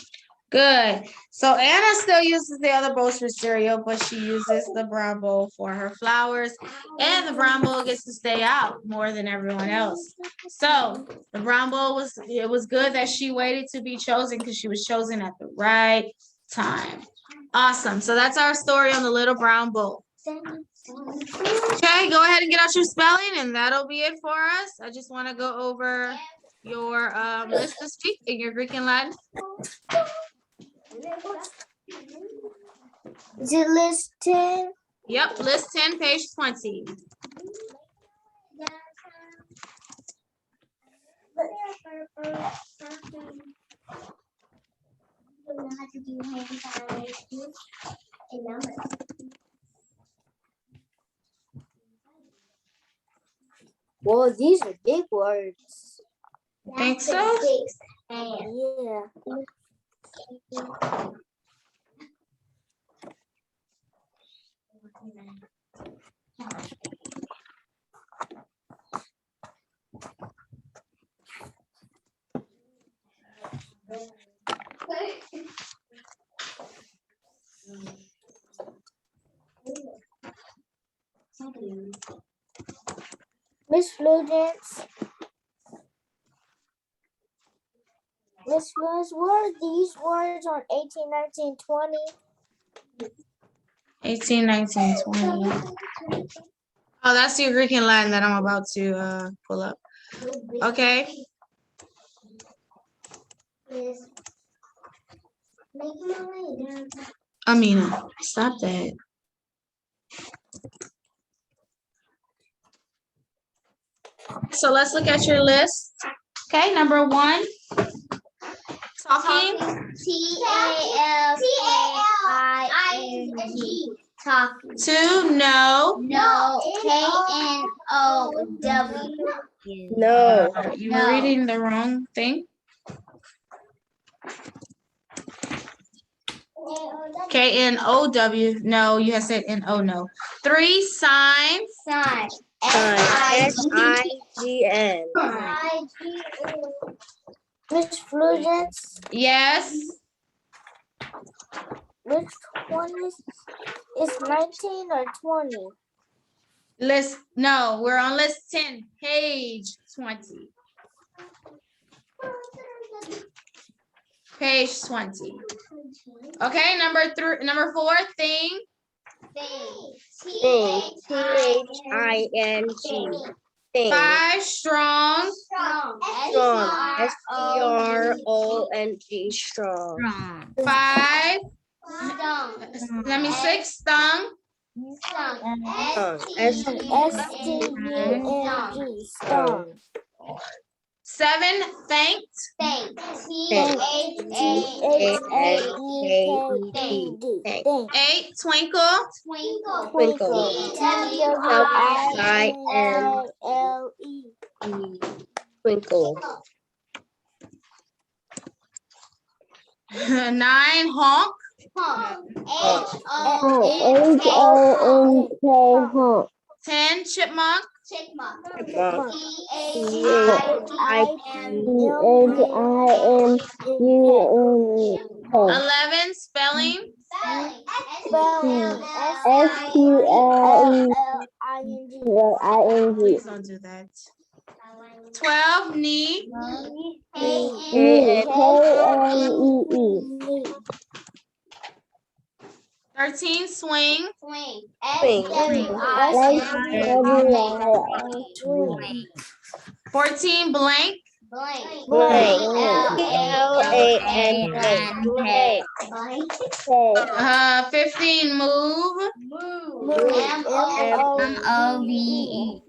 [SPEAKER 1] Good. So Anna still uses the other bowls for cereal, but she uses the brown bowl for her flowers. And the brown bowl gets to stay out more than everyone else. So the brown bowl it was good that she waited to be chosen because she was chosen at the right time. Awesome. So that's our story on the little brown bowl. Okay, go ahead and get out your spelling and that'll be it for us. I just want to go over your list this week in your Greek and Latin.
[SPEAKER 3] Is it list 10?
[SPEAKER 1] Yep, list 10, page 20.
[SPEAKER 3] Well, these are big words.
[SPEAKER 1] Think so?
[SPEAKER 3] Yeah. Miss Florence. Miss Florence, what are these words on 18, 19, 20?
[SPEAKER 1] 18, 19, 20. Oh, that's your Greek and Latin that I'm about to pull up. Okay. Amina, stop that. So let's look at your list. Okay, number 1. Talking.
[SPEAKER 2] T-A-L-K-I-N-G. Talking.
[SPEAKER 1] 2, no.
[SPEAKER 2] No. K-N-O-W.
[SPEAKER 7] No.
[SPEAKER 1] You
[SPEAKER 2] No.
[SPEAKER 1] were reading the wrong thing. K-N-O-W. No, you have said N-O, no. 3, sign.
[SPEAKER 2] Sign.
[SPEAKER 7] S-I-G-N.
[SPEAKER 3] Miss Florence,
[SPEAKER 1] Yes.
[SPEAKER 3] which one is 19 or 20?
[SPEAKER 1] List, no, we're on list 10, page 20. Page 20. Okay, number 4, thing.
[SPEAKER 7] T-H-I-N-G. Thing.
[SPEAKER 1] 5, strong.
[SPEAKER 2] Strong.
[SPEAKER 7] Strong. S-T-R-O-G. Strong.
[SPEAKER 1] 5,
[SPEAKER 2] Strong.
[SPEAKER 1] that means 6, stung.
[SPEAKER 2] Strong.
[SPEAKER 3] S-T-U-N-G, stung.
[SPEAKER 1] 7, thanked.
[SPEAKER 2] Thank.
[SPEAKER 3] T-H-A-N-K-E-D, thank.
[SPEAKER 1] 8, twinkle.
[SPEAKER 2] Twinkle.
[SPEAKER 3] Twinkle, T-W-I-N-K-L-E.
[SPEAKER 7] Twinkle.
[SPEAKER 1] 9, honk.
[SPEAKER 2] H-O-N-K.
[SPEAKER 3] H-O-N-K, honk.
[SPEAKER 1] 10, chipmunk.
[SPEAKER 2] Chipmunk.
[SPEAKER 7] Chipmunk.
[SPEAKER 3] T-H-I-M-U-N-K.
[SPEAKER 1] 11, spelling.
[SPEAKER 3] Spelling, S-P-L-L-I-N-G.
[SPEAKER 1] Please don't do that. 12, knee.
[SPEAKER 3] K-N-E-E.
[SPEAKER 1] 13, swing.
[SPEAKER 2] Swing.
[SPEAKER 3] S-W-I-N-G.
[SPEAKER 1] 14, blank.
[SPEAKER 2] Blank.
[SPEAKER 7] Blank.
[SPEAKER 2] L-A-N-K.
[SPEAKER 7] Blank.
[SPEAKER 1] 15, move.
[SPEAKER 2] Move. M-O-V-E.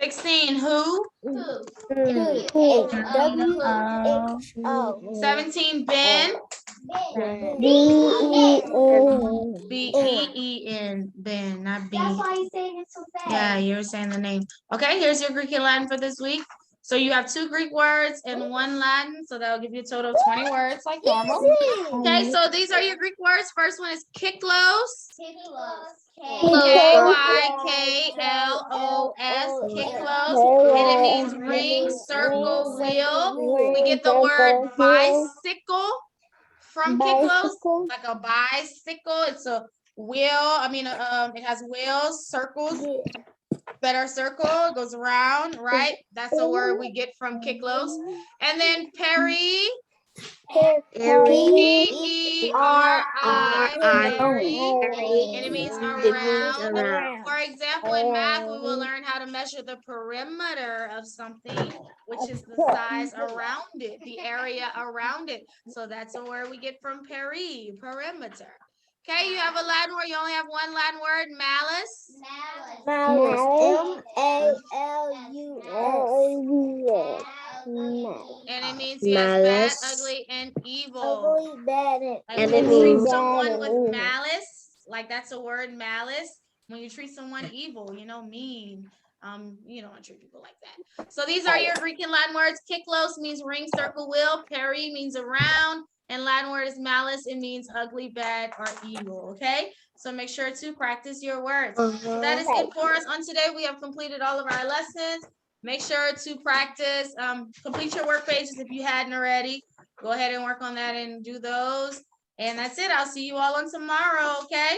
[SPEAKER 1] 16, who.
[SPEAKER 3] W-H-O.
[SPEAKER 1] 17, Ben.
[SPEAKER 3] B-E-N.
[SPEAKER 1] B-E-E-N, Ben, not B.
[SPEAKER 2] That's why you say it so fast.
[SPEAKER 1] Yeah, you're saying the name. Okay, here's your Greek and Latin for this week. So you have 2 Greek words and 1 Latin, so that'll give you a total of 20 words like normal. Okay, so these are your Greek words. First one is kyklos. K-Y-K-L-O-S, kyklos. And it means ring, circle, wheel. We get the word bicycle from kyklos, like a bicycle. It's a wheel. It has wheels, circles that are circle, goes around, right? That's a word we get from kyklos. And then P-E-R-I, and it means
[SPEAKER 7] It means
[SPEAKER 1] around.
[SPEAKER 7] around.
[SPEAKER 1] For example, in math, we will learn how to measure the perimeter of something, which is the size around it, the area around it. So that's a word we get from perimeter. Okay, you have a Latin word. You only have one Latin word, malice.
[SPEAKER 3] Malice. M-A-L-U-S.
[SPEAKER 1] And it means yes, bad,
[SPEAKER 7] Malice.
[SPEAKER 1] ugly, and evil.
[SPEAKER 3] Ugly, bad,
[SPEAKER 1] Like
[SPEAKER 7] And
[SPEAKER 1] when
[SPEAKER 7] it
[SPEAKER 1] you treat
[SPEAKER 7] means-
[SPEAKER 1] someone with malice, like that's a word, malice. When you treat someone evil, mean. You don't want to treat people like that. So these are your Greek and Latin words. Kyklos means ring, circle, wheel. Peri means around. And Latin word is malice. It means ugly, bad, or evil. Okay. So make sure to practice your words. So that is it for us on today. We have completed all of our lessons. Make sure to practice, complete your work pages if you hadn't already. Go ahead and work on that and do those. And that's it. I'll see you all on tomorrow, okay?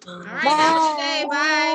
[SPEAKER 1] All right, have a good day. Bye.